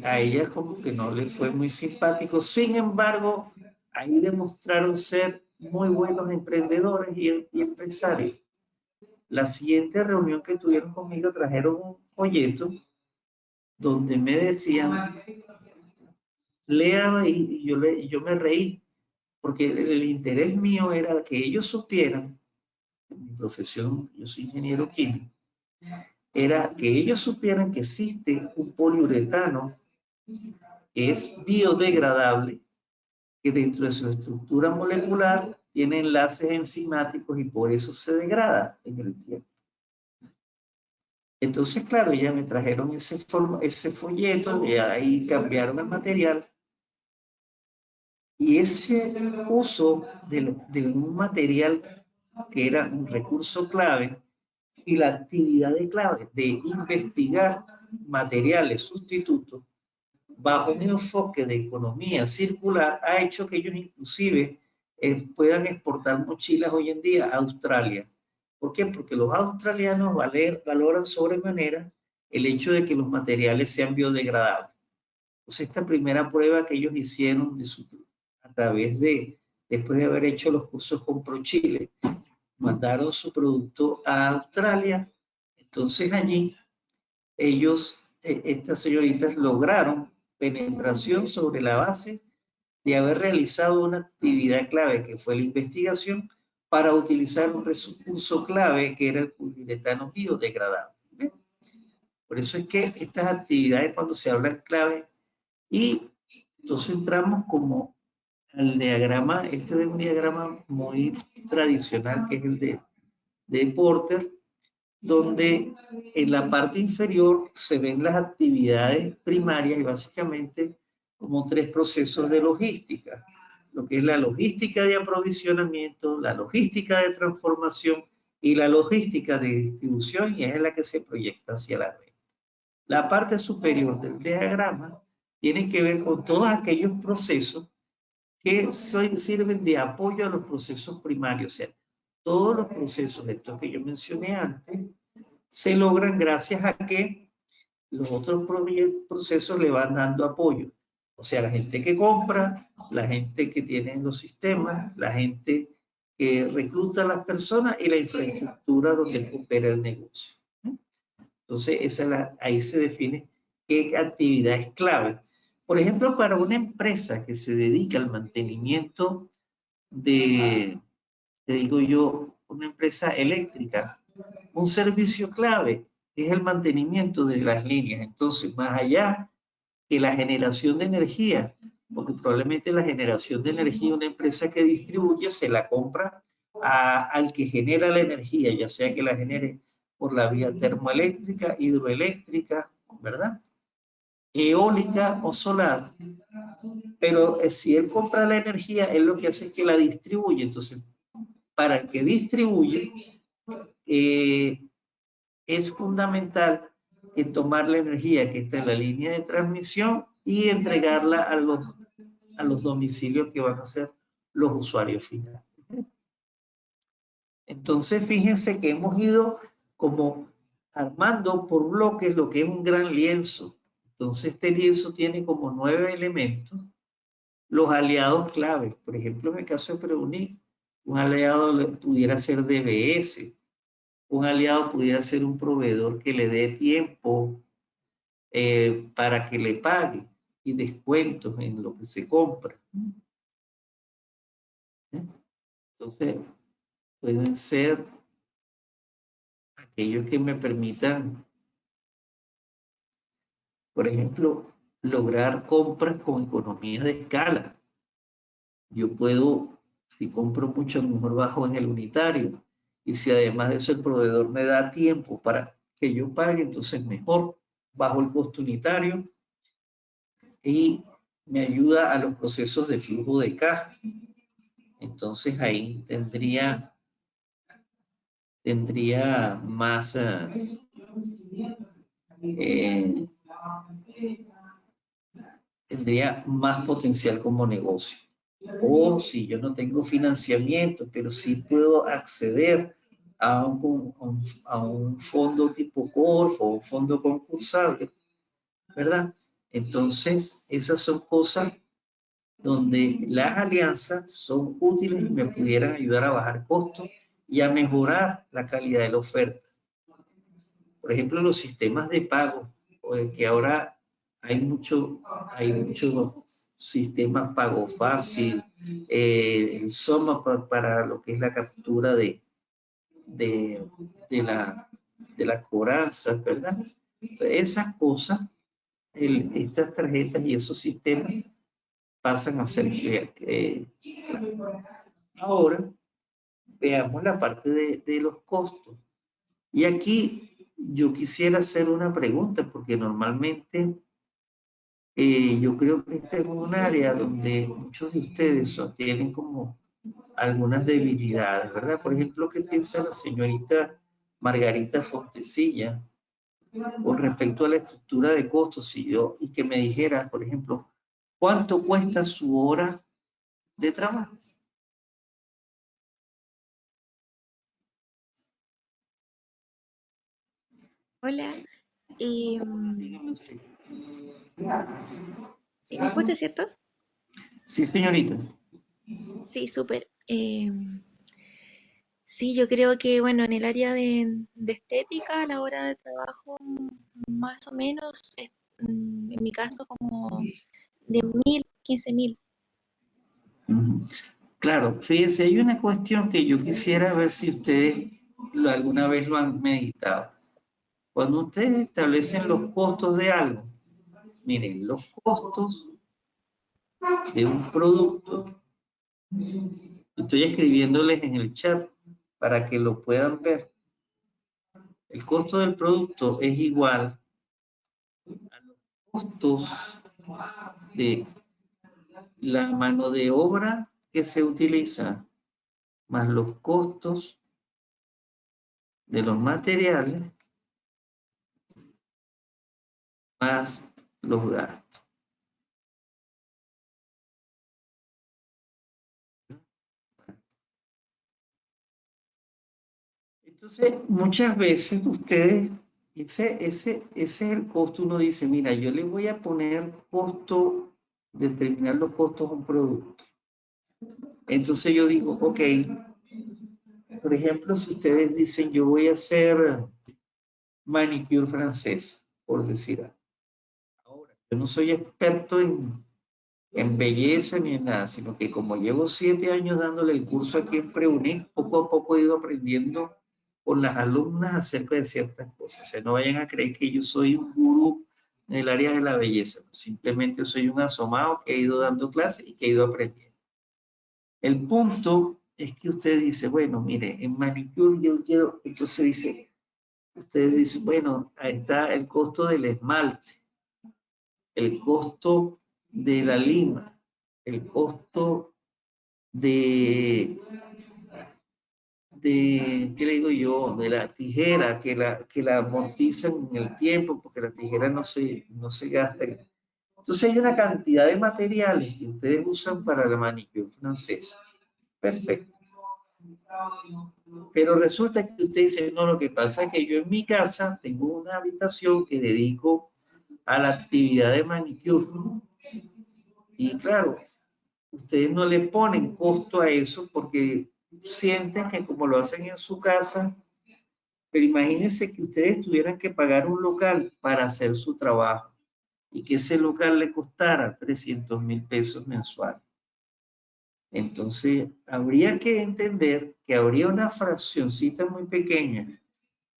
a ella como que no le fue muy simpático. Sin embargo, ahí demostraron ser muy buenos emprendedores y empresarios. La siguiente reunión que tuvieron conmigo trajeron un folleto donde me decían, lea, y yo me reí, porque el interés mío era que ellos supieran, en mi profesión, yo soy ingeniero químico, era que ellos supieran que existe un poliuretano que es biodegradable, que dentro de su estructura molecular tiene enlaces enzimáticos y por eso se degrada en el tiempo. Entonces, claro, ya me trajeron ese folleto y ahí cambiaron el material. Y ese uso de un material que era un recurso clave y la actividad de clave de investigar materiales sustitutos bajo un enfoque de economía circular ha hecho que ellos inclusive puedan exportar mochilas hoy en día a Australia. ¿Por qué? Porque los australianos valoran sobremanera el hecho de que los materiales sean biodegradables. Entonces, esta primera prueba que ellos hicieron a través después de haber hecho los cursos con ProChile, mandaron su producto a Australia. Entonces allí estas señoritas lograron penetración sobre la base de haber realizado una actividad clave que fue la investigación para utilizar un recurso clave que era el poliuretano biodegradable. Por eso es que estas actividades cuando se hablan clave y entonces entramos como al diagrama, este es un diagrama muy tradicional que es el de Porter, donde en la parte inferior se ven las actividades primarias y básicamente como 3 procesos de logística, lo que es la logística de aprovisionamiento, la logística de transformación y la logística de distribución, y es la que se proyecta hacia la red. La parte superior del diagrama tiene que ver con todos aquellos procesos que sirven de apoyo a los procesos primarios, o sea, todos los procesos de estos que yo mencioné antes se logran gracias a que los otros procesos le van dando apoyo. O sea, la gente que compra, la gente que tiene los sistemas, la gente que recluta a las personas y la infraestructura donde opera el negocio. Entonces, ahí se define qué actividad es clave. Por ejemplo, para una empresa que se dedica al mantenimiento te digo yo, una empresa eléctrica, un servicio clave es el mantenimiento de las líneas. Entonces, más allá que la generación de energía, porque probablemente la generación de energía, una empresa que distribuye se la compra al que genera la energía, ya sea que la genere por la vía termoeléctrica, hidroeléctrica, ¿verdad? Eólica o solar. Pero si él compra la energía, él lo que hace es que la distribuye. Entonces, para el que distribuye, es fundamental que tomar la energía que está en la línea de transmisión y entregarla a los domicilios que van a ser los usuarios finales. Entonces, fíjense que hemos ido como armando por bloques lo que es un gran lienzo. Entonces, este lienzo tiene como 9 elementos. Los aliados claves, por ejemplo, en el caso de Preunic, un aliado pudiera ser DBS, un aliado pudiera ser un proveedor que le dé tiempo para que le pague y descuentos en lo que se compra. Entonces, pueden ser aquellos que me permitan, por ejemplo, lograr compras con economías de escala. Yo puedo, si compro mucho, a lo mejor bajo en el unitario. Y si además de eso el proveedor me da tiempo para que yo pague, entonces mejor bajo el costo unitario y me ayuda a los procesos de flujo de caja. Entonces ahí tendría más tendría más potencial como negocio. O si yo no tengo financiamiento, pero sí puedo acceder a un fondo tipo Corfo, un fondo concursable, ¿verdad? Entonces, esas son cosas donde las alianzas son útiles y me pudieran ayudar a bajar costos y a mejorar la calidad de la oferta. Por ejemplo, los sistemas de pago, que ahora hay muchos sistemas pago fácil, el SOMA para lo que es la captura de las cobranzas, ¿verdad? Entonces, esas cosas, estas tarjetas y esos sistemas pasan a ser ahora veamos la parte de los costos. Y aquí yo quisiera hacer una pregunta, porque normalmente yo creo que este es un área donde muchos de ustedes tienen como algunas debilidades, ¿verdad? Por ejemplo, ¿qué piensa la señorita Margarita Fontecilla con respecto a la estructura de costos? Y que me dijera, por ejemplo, ¿cuánto cuesta su hora de trabajo? Hola, Dígame usted. ¿sí me escucha, cierto? Sí, señorita. Sí, súper. Sí, yo creo que, bueno, en el área de estética, la hora de trabajo, más o menos, en mi caso, como de 1.000, 15.000. Claro, fíjense, hay una cuestión que yo quisiera ver si ustedes alguna vez lo han meditado. Cuando ustedes establecen los costos de algo, miren, los costos de un producto, estoy escribiéndoles en el chat para que lo puedan ver. El costo del producto es igual a los costos de la mano de obra que se utiliza, más los costos de los materiales, más los gastos. Entonces, muchas veces ustedes, ese es el costo, uno dice, mira, yo le voy a poner costo, determinar los costos a un producto. Entonces yo digo, ok, por ejemplo, si ustedes dicen, yo voy a hacer manicure francesa, por decir algo. Ahora, yo no soy experto en belleza ni en nada, sino que como llevo 7 años dándole el curso aquí en Preunic, poco a poco he ido aprendiendo con las alumnas acerca de ciertas cosas. O sea, no vayan a creer que yo soy un gurú en el área de la belleza, simplemente soy un asomado que ha ido dando clases y que ha ido aprendiendo. El punto es que usted dice, bueno, mire, en manicure yo quiero, entonces dice, Ustedes dicen, bueno, ahí está el costo del esmalte, el costo de la lima, el costo de ¿qué le digo yo? De la tijera, que la amortizan en el tiempo, porque la tijera no se gasta. Entonces hay una cantidad de materiales que ustedes usan para la manicure francesa. Perfecto. Pero resulta que usted dice, no, lo que pasa es que yo en mi casa tengo una habitación que dedico a la actividad de manicure. Y claro, ustedes no le ponen costo a eso porque sienten que como lo hacen en su casa, pero imagínense que ustedes tuvieran que pagar un local para hacer su trabajo y que ese local le costara 300,000 pesos mensuales. Entonces, habría que entender que habría una fraccioncita muy pequeña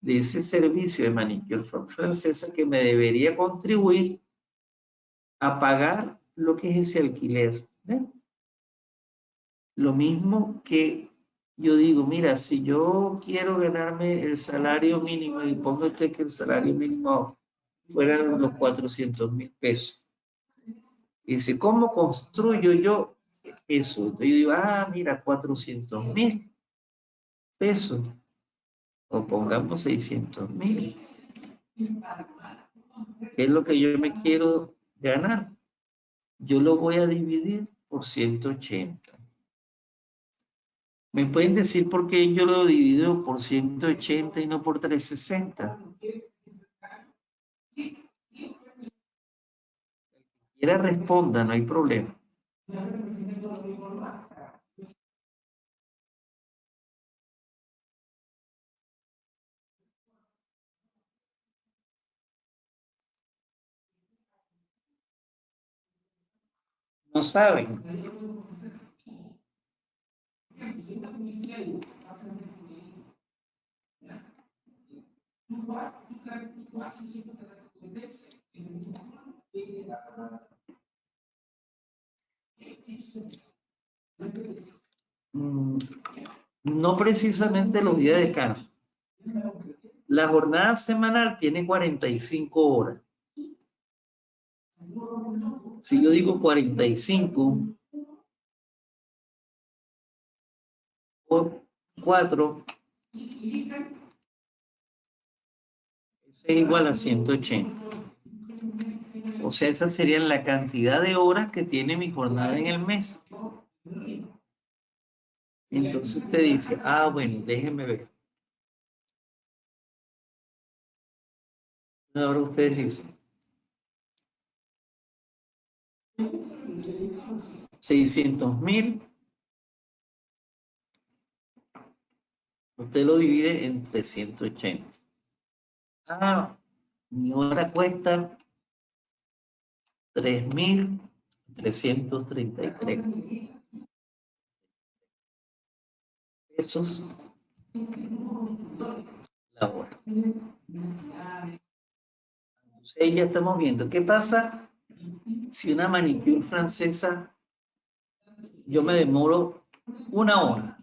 de ese servicio de manicure francesa que me debería contribuir a pagar lo que es ese alquiler. ¿Ven? Lo mismo que yo digo, mira, si yo quiero ganarme el salario mínimo, y ponga usted que el salario mínimo fueran los 400,000 pesos. Y dice, ¿cómo construyo yo eso? Entonces yo digo, mira, 400,000 pesos, o pongamos 600,000, ¿qué es lo que yo me quiero ganar? Yo lo voy a dividir por 180. ¿Me pueden decir por qué yo lo divido por 180 y no por 360? Quiera responda, no hay problema. No saben. No precisamente los días de descanso. La jornada semanal tiene 45 horas. Si yo digo 45 por 4, es igual a 180. O sea, esa sería la cantidad de horas que tiene mi jornada en el mes. Entonces usted dice, bueno, déjeme ver. Ahora ustedes dicen, 600,000, usted lo divide en 380. Mi hora cuesta 3,333 pesos la hora. Entonces ahí ya estamos viendo qué pasa si una manicure francesa yo me demoro 1 hora.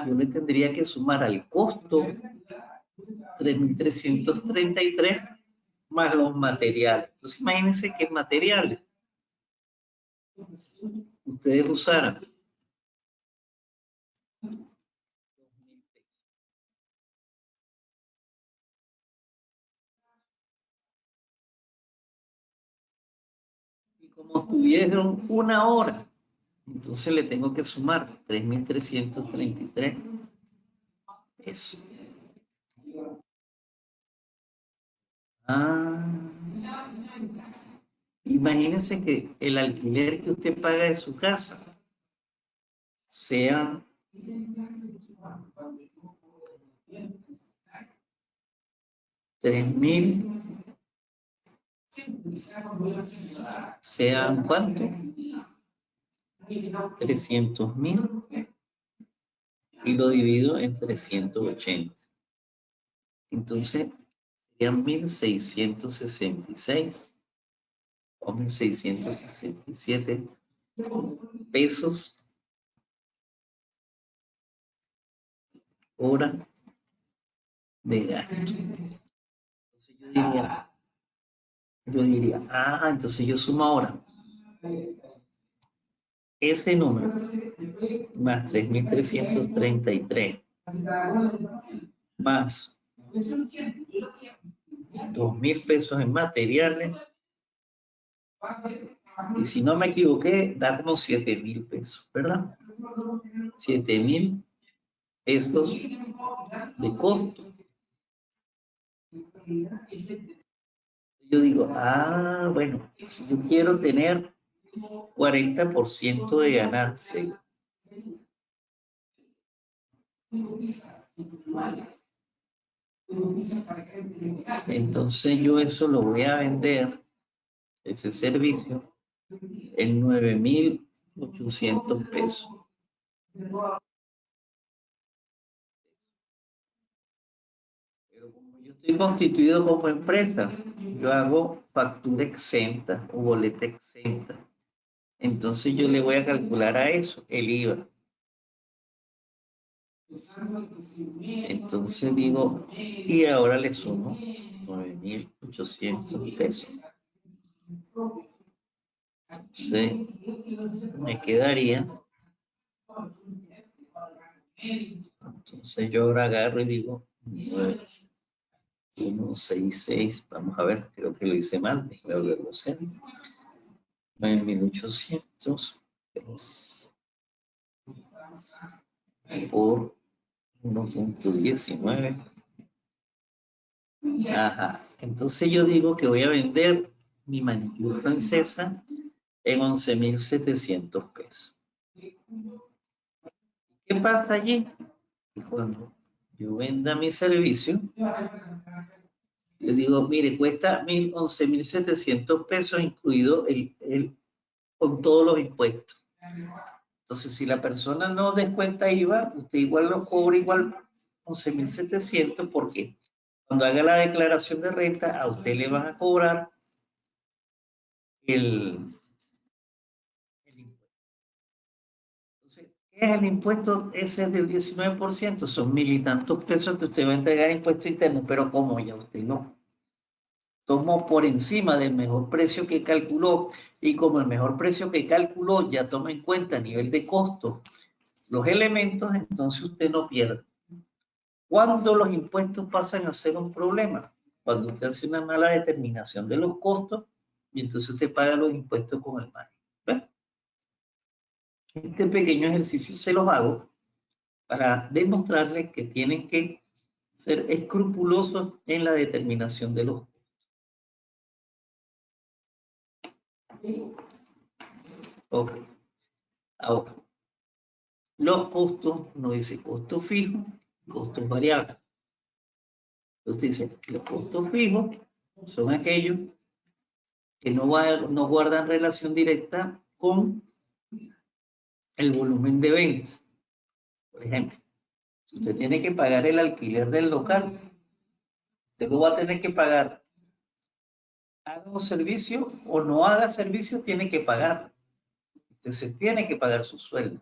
Yo le tendría que sumar al costo 3,333 más los materiales. Entonces imagínense qué materiales ustedes usaran. Y como tuvieron 1 hora, entonces le tengo que sumar 3,333. Eso. Imagínense que el alquiler que usted paga de su casa sea 3,000, sean ¿cuánto? 300,000 y lo divido en 380. Entonces serían 1,666 o 1,667 pesos hora de gasto. Entonces yo diría, entonces yo sumo ahora ese número más 3.333 más 2.000 pesos en materiales, y si no me equivoqué, da como 7.000 pesos, ¿verdad? 7.000 pesos de costo. Yo digo, bueno, si yo quiero tener 40% de ganancia, entonces yo eso lo voy a vender, ese servicio, en 9.800 pesos. Pero como yo estoy constituido como empresa, yo hago factura exenta o boleta exenta. Entonces yo le voy a calcular a eso el IVA. Entonces digo, y ahora le sumo 9.800 pesos. Entonces me quedaría. Entonces yo ahora agarro y digo 166, vamos a ver, creo que lo hice mal, déjame volverlo a hacer. 9.800 por 1.19. Entonces yo digo que voy a vender mi manicure francesa en 11.700 pesos. ¿Qué pasa allí? Y cuando yo venda mi servicio, le digo, mire, cuesta 11.700 pesos, incluido con todos los impuestos. Entonces, si la persona no descuenta IVA, usted igual lo cobra igual 11.700, porque cuando haga la declaración de renta, a usted le van a cobrar el impuesto. Entonces, ¿qué es el impuesto ese del 19%? Son 1.000 y tantos pesos que usted va a entregar impuesto interno, pero como ya usted lo tomó por encima del mejor precio que calculó, y como el mejor precio que calculó ya toma en cuenta a nivel de costo los elementos, entonces usted no pierde. ¿Cuándo los impuestos pasan a ser un problema? Cuando usted hace una mala determinación de los costos y entonces usted paga los impuestos con el manejo. ¿Ves? Este pequeño ejercicio se los hago para demostrarles que tienen que ser escrupulosos en la determinación de los costos. Ok. Ahora, los costos, no dice costo fijo, costos variables. Usted dice, los costos fijos son aquellos que no guardan relación directa con el volumen de ventas. Por ejemplo, si usted tiene que pagar el alquiler del local, usted lo va a tener que pagar. Haga un servicio o no haga servicio, tiene que pagar. Usted se tiene que pagar su sueldo.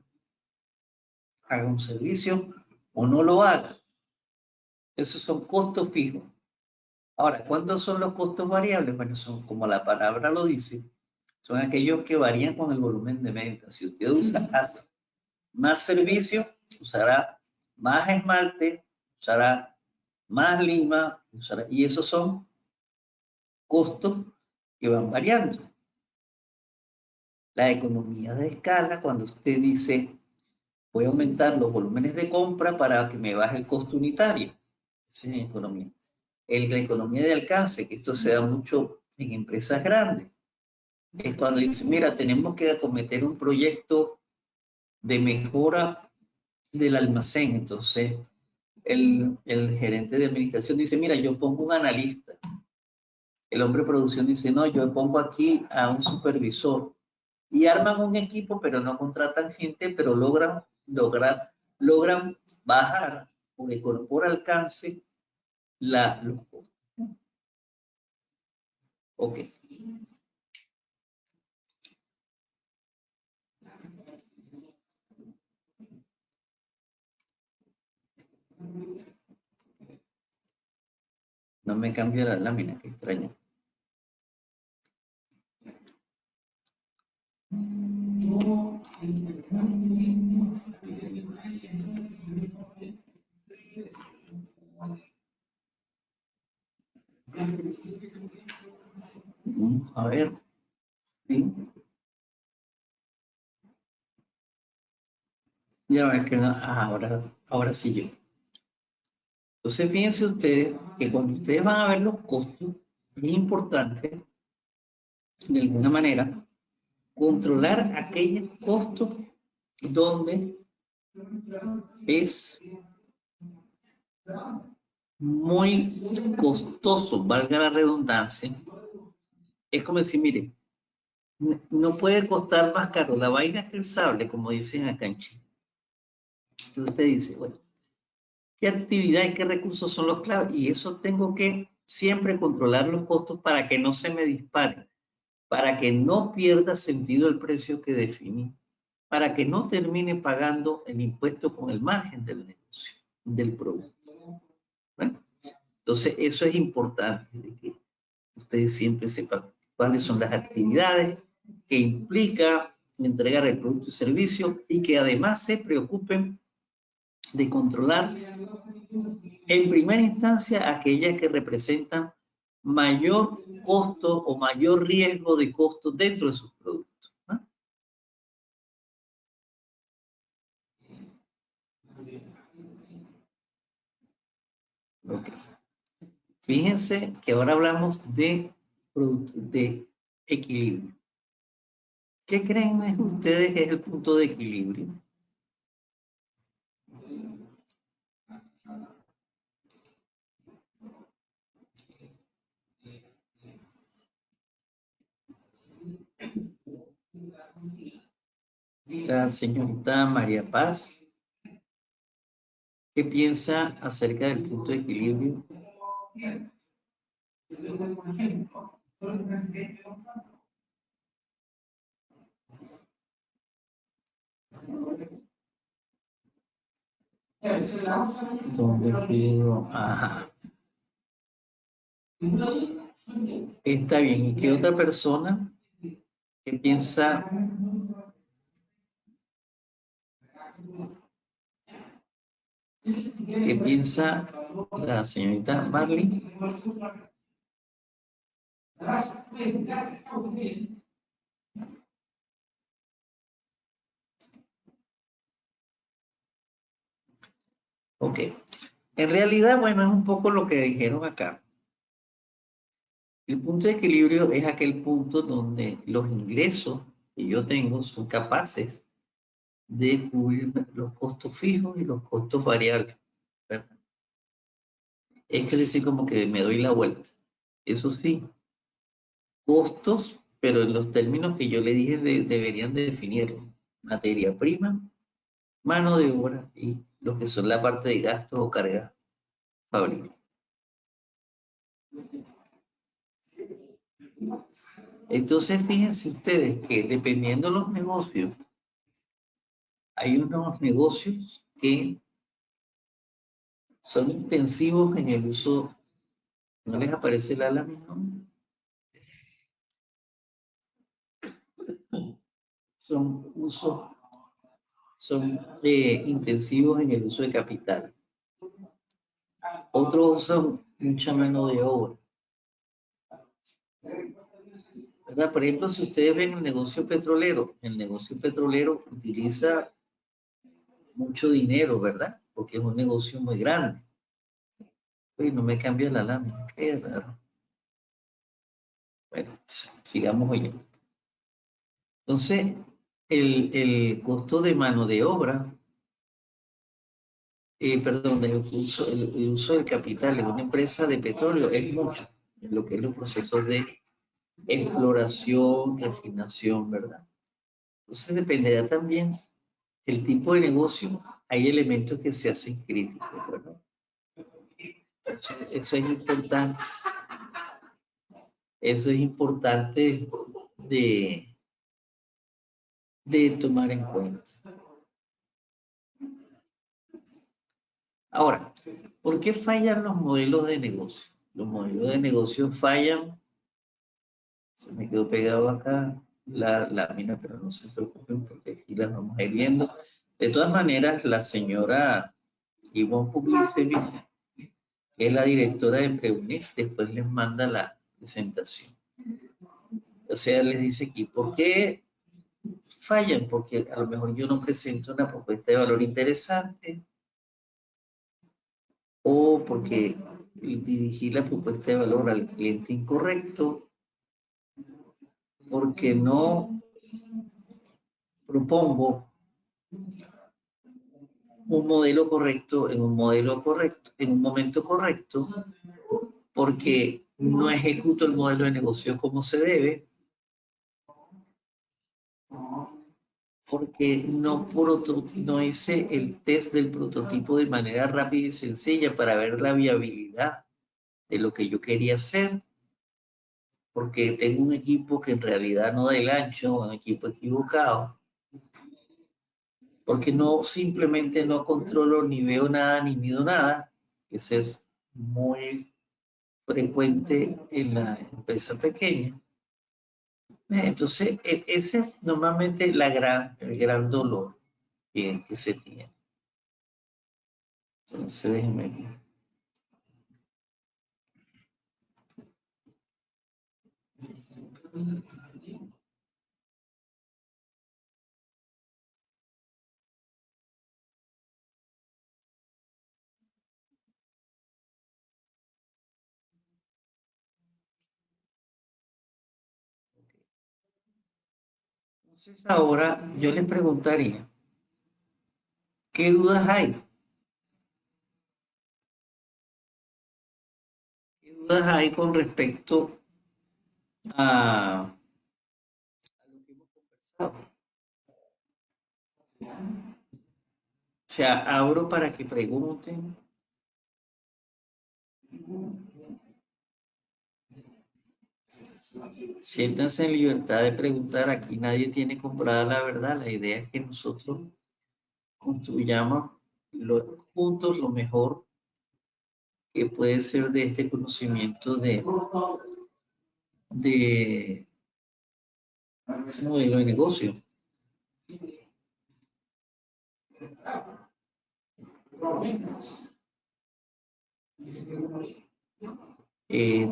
Haga un servicio o no lo haga. Esos son costos fijos. Ahora, ¿cuántos son los costos variables? Bueno, son, como la palabra lo dice, son aquellos que varían con el volumen de ventas. Si usted hace más servicio, usará más esmalte, usará más lima, y esos son costos que van variando. La economía de escala, cuando usted dice, voy a aumentar los volúmenes de compra para que me baje el costo unitario. Eso es economía. La economía de alcance, que esto se da mucho en empresas grandes, es cuando dice, mira, tenemos que acometer un proyecto de mejora del almacén. Entonces, el gerente de administración dice, mira, yo pongo un analista. El hombre de producción dice, no, yo pongo aquí a un supervisor. Y arman un equipo, pero no contratan gente, pero logran bajar por alcance los costos. Ok. No me cambia la lámina, qué extraño. A ver. ¿Sí? Ya ven que no. Ahora sí yo. Entonces, fíjense ustedes que cuando ustedes van a ver los costos, es importante, de alguna manera, controlar aquellos costos donde es muy costoso, valga la redundancia. Es como decir, mire, no puede costar más caro la vaina que el sable, como dicen acá en Chile. Entonces usted dice, bueno, ¿qué actividad y qué recursos son los claves? Y eso tengo que siempre controlar los costos para que no se me disparen, para que no pierda sentido el precio que definí, para que no termine pagando el impuesto con el margen del negocio, del producto. Bueno, entonces eso es importante, de que ustedes siempre sepan cuáles son las actividades que implica entregar el producto y servicio y que además se preocupen de controlar en primera instancia aquellas que representan mayor costo o mayor riesgo de costo dentro de sus productos, ¿no? Okay. Fíjense que ahora hablamos de equilibrio. ¿Qué creen ustedes que es el punto de equilibrio? La señorita María Paz, ¿qué piensa acerca del punto de equilibrio? Ajá. Está bien. ¿Y qué otra persona que piensa? ¿Qué piensa la señorita Marley? Ok. En realidad, bueno, es un poco lo que dijeron acá. El punto de equilibrio es aquel punto donde los ingresos que yo tengo son capaces de cubrir los costos fijos y los costos variables, ¿verdad? Es decir, como que me doy la vuelta. Eso sí, costos, pero en los términos que yo le dije deberían de definirlo. Materia prima, mano de obra y lo que son la parte de gastos o cargas fabriles. Entonces, fíjense ustedes que dependiendo de los negocios, hay unos negocios que son intensivos en el uso. ¿No les aparece la lámina? Son intensivos en el uso de capital. Otros usan mucha mano de obra, ¿verdad? Por ejemplo, si ustedes ven el negocio petrolero utiliza mucho dinero, ¿verdad? Porque es un negocio muy grande. Uy, no me cambia la lámina, qué raro. Bueno, sigamos oyendo. Entonces, el costo de mano de obra, perdón, el uso del capital en una empresa de petróleo es mucho, en lo que es los procesos de exploración, refinación, ¿verdad? Entonces dependerá también el tipo de negocio. Hay elementos que se hacen críticos, ¿verdad? Entonces, eso es importante. Eso es importante de tomar en cuenta. Ahora, ¿por qué fallan los modelos de negocio? los modelos de negocio fallan. Se me quedó pegado acá la lámina, pero no se preocupen porque aquí las vamos a ir viendo. De todas maneras, la señora Ivonne Puglicevich, que es la directora de Preunit, después les manda la presentación. O sea, les dice aquí, ¿por qué fallan? Porque a lo mejor yo no presento una propuesta de valor interesante, o porque dirigí la propuesta de valor al cliente incorrecto, porque no propongo un modelo correcto en un modelo correcto, en un momento correcto, porque no ejecuto el modelo de negocio como se debe, porque no hice el test del prototipo de manera rápida y sencilla para ver la viabilidad de lo que yo quería hacer, porque tengo un equipo que en realidad no da el ancho, un equipo equivocado, porque no simplemente no controlo ni veo nada ni mido nada. Ese es muy frecuente en la empresa pequeña. Entonces, ese es normalmente el gran dolor que se tiene. Entonces, déjenme aquí. Entonces, ahora yo les preguntaría, ¿qué dudas hay? ¿Qué dudas hay con respecto a lo que hemos conversado? O sea, abro para que pregunten. Siéntanse en libertad de preguntar. Aquí nadie tiene comprada la verdad. La idea es que nosotros construyamos juntos lo mejor que puede ser de este conocimiento de modelo de negocio.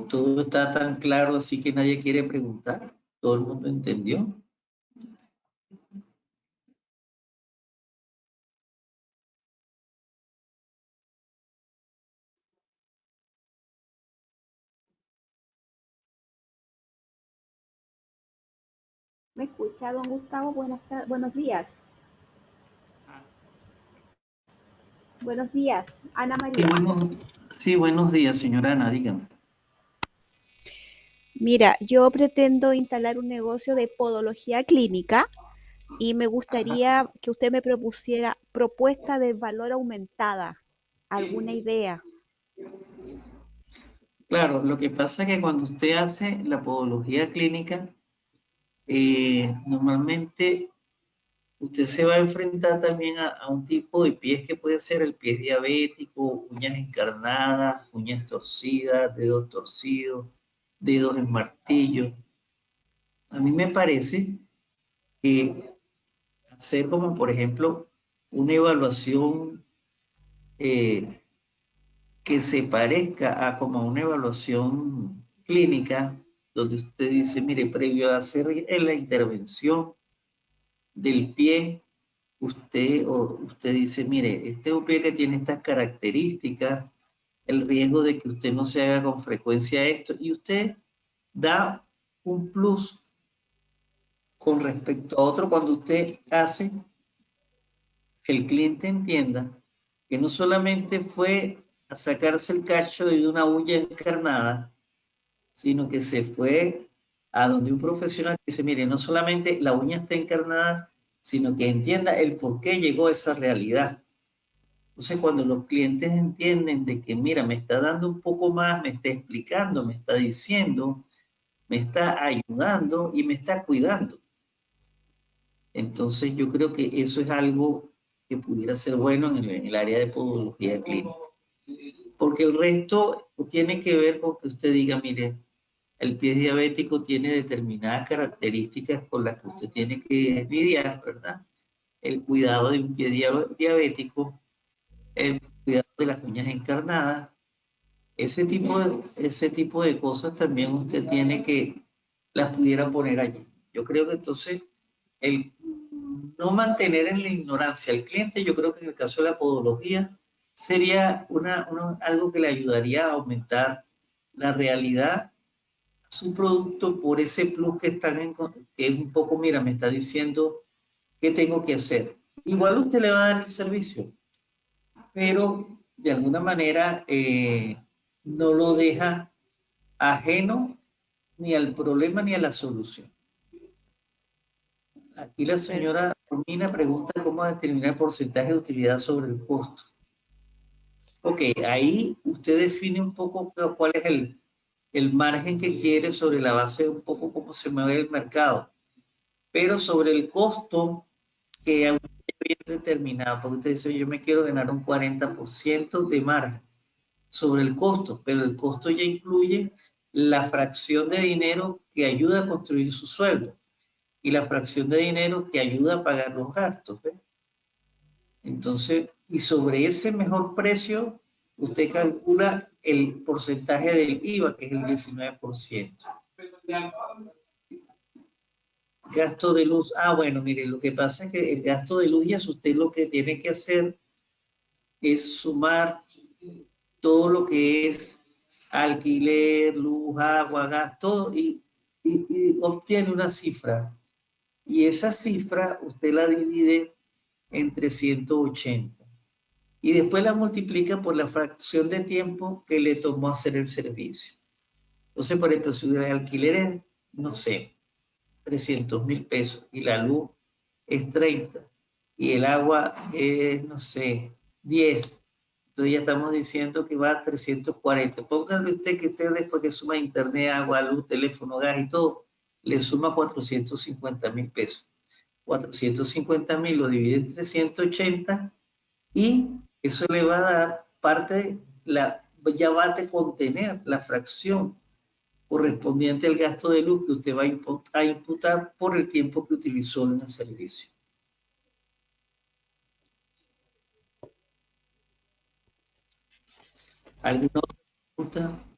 Todo está tan claro así que nadie quiere preguntar. Todo el mundo entendió. ¿Me escucha, don Gustavo? Buenos días. Buenos días, Ana María. Sí, buenos días, señora Ana, dígame. Mira, yo pretendo instalar un negocio de podología clínica y me gustaría que usted me propusiera propuesta de valor aumentada, alguna idea. Claro, lo que pasa es que cuando usted hace la podología clínica, normalmente usted se va a enfrentar también a un tipo de pies que puede ser el pie diabético, uñas encarnadas, uñas torcidas, dedos torcidos, dedos en martillo. A mí me parece que hacer como, por ejemplo, una evaluación que se parezca a como una evaluación clínica, donde usted dice, mire, previo a hacer la intervención del pie, usted dice, mire, este es un pie que tiene estas características, el riesgo de que usted no se haga con frecuencia esto, y usted da un plus con respecto a otro cuando usted hace que el cliente entienda que no solamente fue a sacarse el cacho de una uña encarnada, sino que se fue a donde un profesional que dice, mire, no solamente la uña está encarnada, sino que entienda el por qué llegó a esa realidad. Entonces, cuando los clientes entienden de que, mira, me está dando un poco más, me está explicando, me está diciendo, me está ayudando y me está cuidando. Entonces, yo creo que eso es algo que pudiera ser bueno en el área de podología clínica. porque el resto tiene que ver con que usted diga, mire, el pie diabético tiene determinadas características con las que usted tiene que lidiar, ¿verdad? El cuidado de un pie diabético, el cuidado de las uñas encarnadas, ese tipo de cosas también usted tiene que las pudiera poner allí. Yo creo que entonces el no mantener en la ignorancia al cliente, yo creo que en el caso de la podología sería algo que le ayudaría a aumentar la realidad a su producto por ese plus que que es un poco, mira, me está diciendo qué tengo que hacer. Igual usted le va a dar el servicio, pero de alguna manera no lo deja ajeno ni al problema ni a la solución. Aquí la señora Romina pregunta cómo determinar el porcentaje de utilidad sobre el costo. Ok, ahí usted define un poco cuál es el margen que quiere sobre la base de un poco cómo se mueve el mercado. Pero sobre el costo que usted había determinado, porque usted dice, yo me quiero ganar un 40% de margen sobre el costo, pero el costo ya incluye la fracción de dinero que ayuda a construir su sueldo y la fracción de dinero que ayuda a pagar los gastos. ¿Ve? Entonces, y sobre ese mejor precio, usted calcula el porcentaje del IVA, que es el 19%. Gasto de luz. Ah, bueno, mire, lo que pasa es que el gasto de luz, ya usted lo que tiene que hacer es sumar todo lo que es alquiler, luz, agua, gas, todo, y obtiene una cifra. Y esa cifra usted la divide entre 180. Y después la multiplica por la fracción de tiempo que le tomó hacer el servicio. Entonces, por ejemplo, si el alquiler es, no sé, 300.000 pesos y la luz es 30 y el agua es, no sé, 10. Entonces ya estamos diciendo que va a 340. Póngale usted que usted después que suma internet, agua, luz, teléfono, gas y todo, le suma 450.000 pesos. 450.000 lo divide entre 180 y eso le va a dar parte, ya va a contener la fracción correspondiente al gasto de luz que usted va a imputar por el tiempo que utilizó en el servicio. ¿Alguna otra pregunta?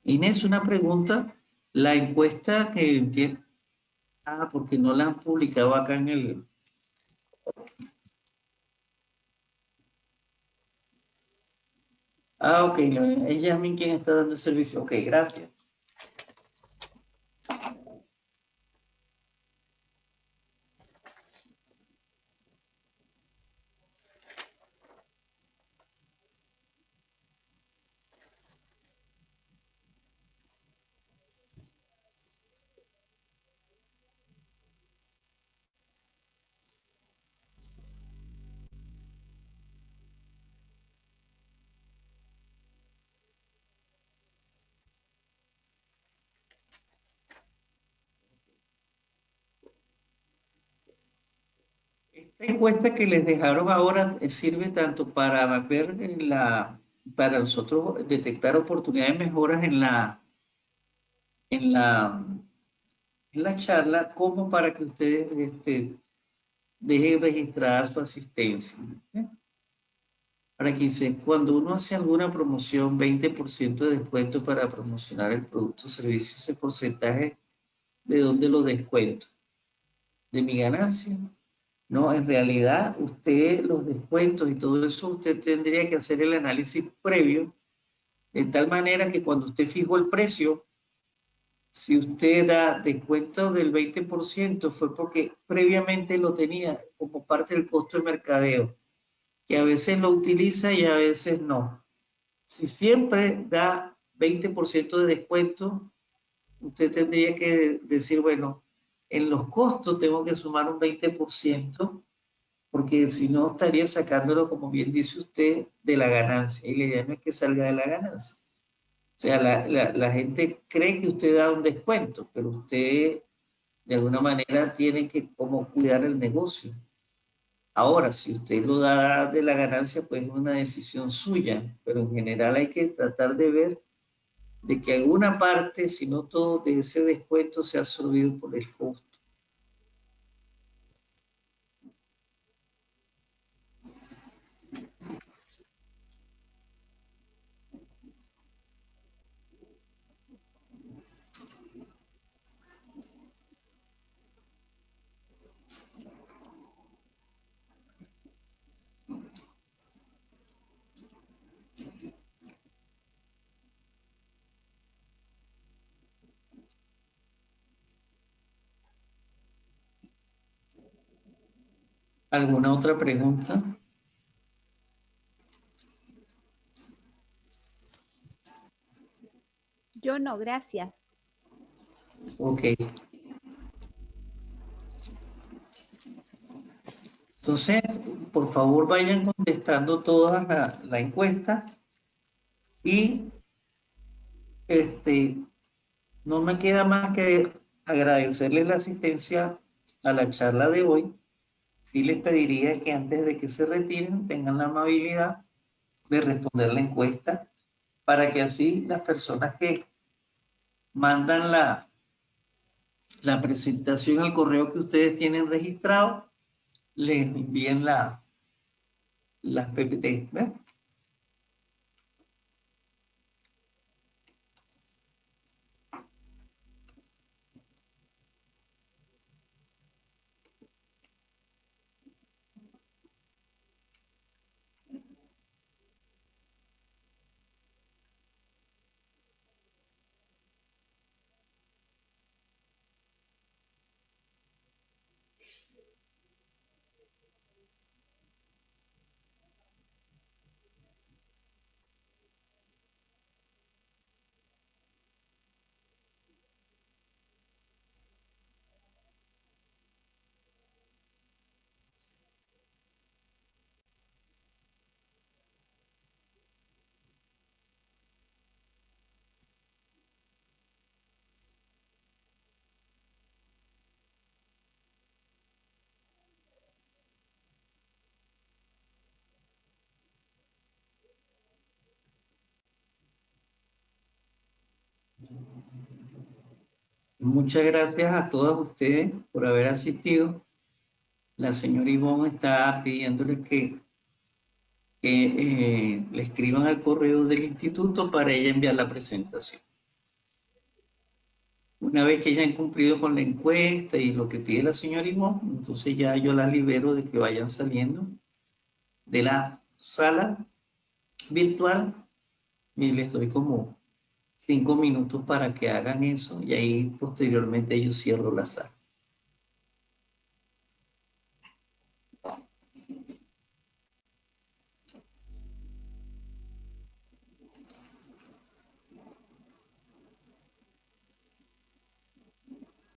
Inés, una pregunta. La encuesta que... Ah, porque no la han publicado acá en el... Ah, ok, es Yasmin quien está dando el servicio. Ok, gracias. Esta encuesta que les dejaron ahora sirve tanto para ver para nosotros detectar oportunidades de mejoras en la, en la charla, como para que ustedes dejen registrada su asistencia. ¿Eh? Para que cuando uno hace alguna promoción, 20% de descuento para promocionar el producto o servicio, ese porcentaje, ¿de dónde lo descuento? ¿De mi ganancia? No, en realidad usted los descuentos y todo eso, usted tendría que hacer el análisis previo, de tal manera que cuando usted fijó el precio, si usted da descuento del 20% fue porque previamente lo tenía como parte del costo de mercadeo, que a veces lo utiliza y a veces no. Si siempre da 20% de descuento, usted tendría que decir, bueno, En los costos tengo que sumar un 20%, porque si no estaría sacándolo, como bien dice usted, de la ganancia. Y la idea no es que salga de la ganancia. O sea, la gente cree que usted da un descuento, pero usted de alguna manera tiene que como cuidar el negocio. Ahora, si usted lo da de la ganancia, pues es una decisión suya, pero en general hay que tratar de ver de que alguna parte, si no todo, de ese descuento sea absorbido por el costo. ¿Alguna otra pregunta? Yo no, gracias. Ok. Entonces, por favor, vayan contestando todas la encuesta y no me queda más que agradecerles la asistencia a la charla de hoy. Sí les pediría que antes de que se retiren tengan la amabilidad de responder la encuesta para que así las personas que mandan la presentación al correo que ustedes tienen registrado les envíen las PPT. ¿Ven? Muchas gracias a todos ustedes por haber asistido. La señora Ivonne está pidiéndoles que le escriban al correo del instituto para ella enviar la presentación. Una vez que hayan cumplido con la encuesta y lo que pide la señora Ivonne, entonces ya yo la libero de que vayan saliendo de la sala virtual y les doy como 5 minutos para que hagan eso y ahí posteriormente yo cierro la sala.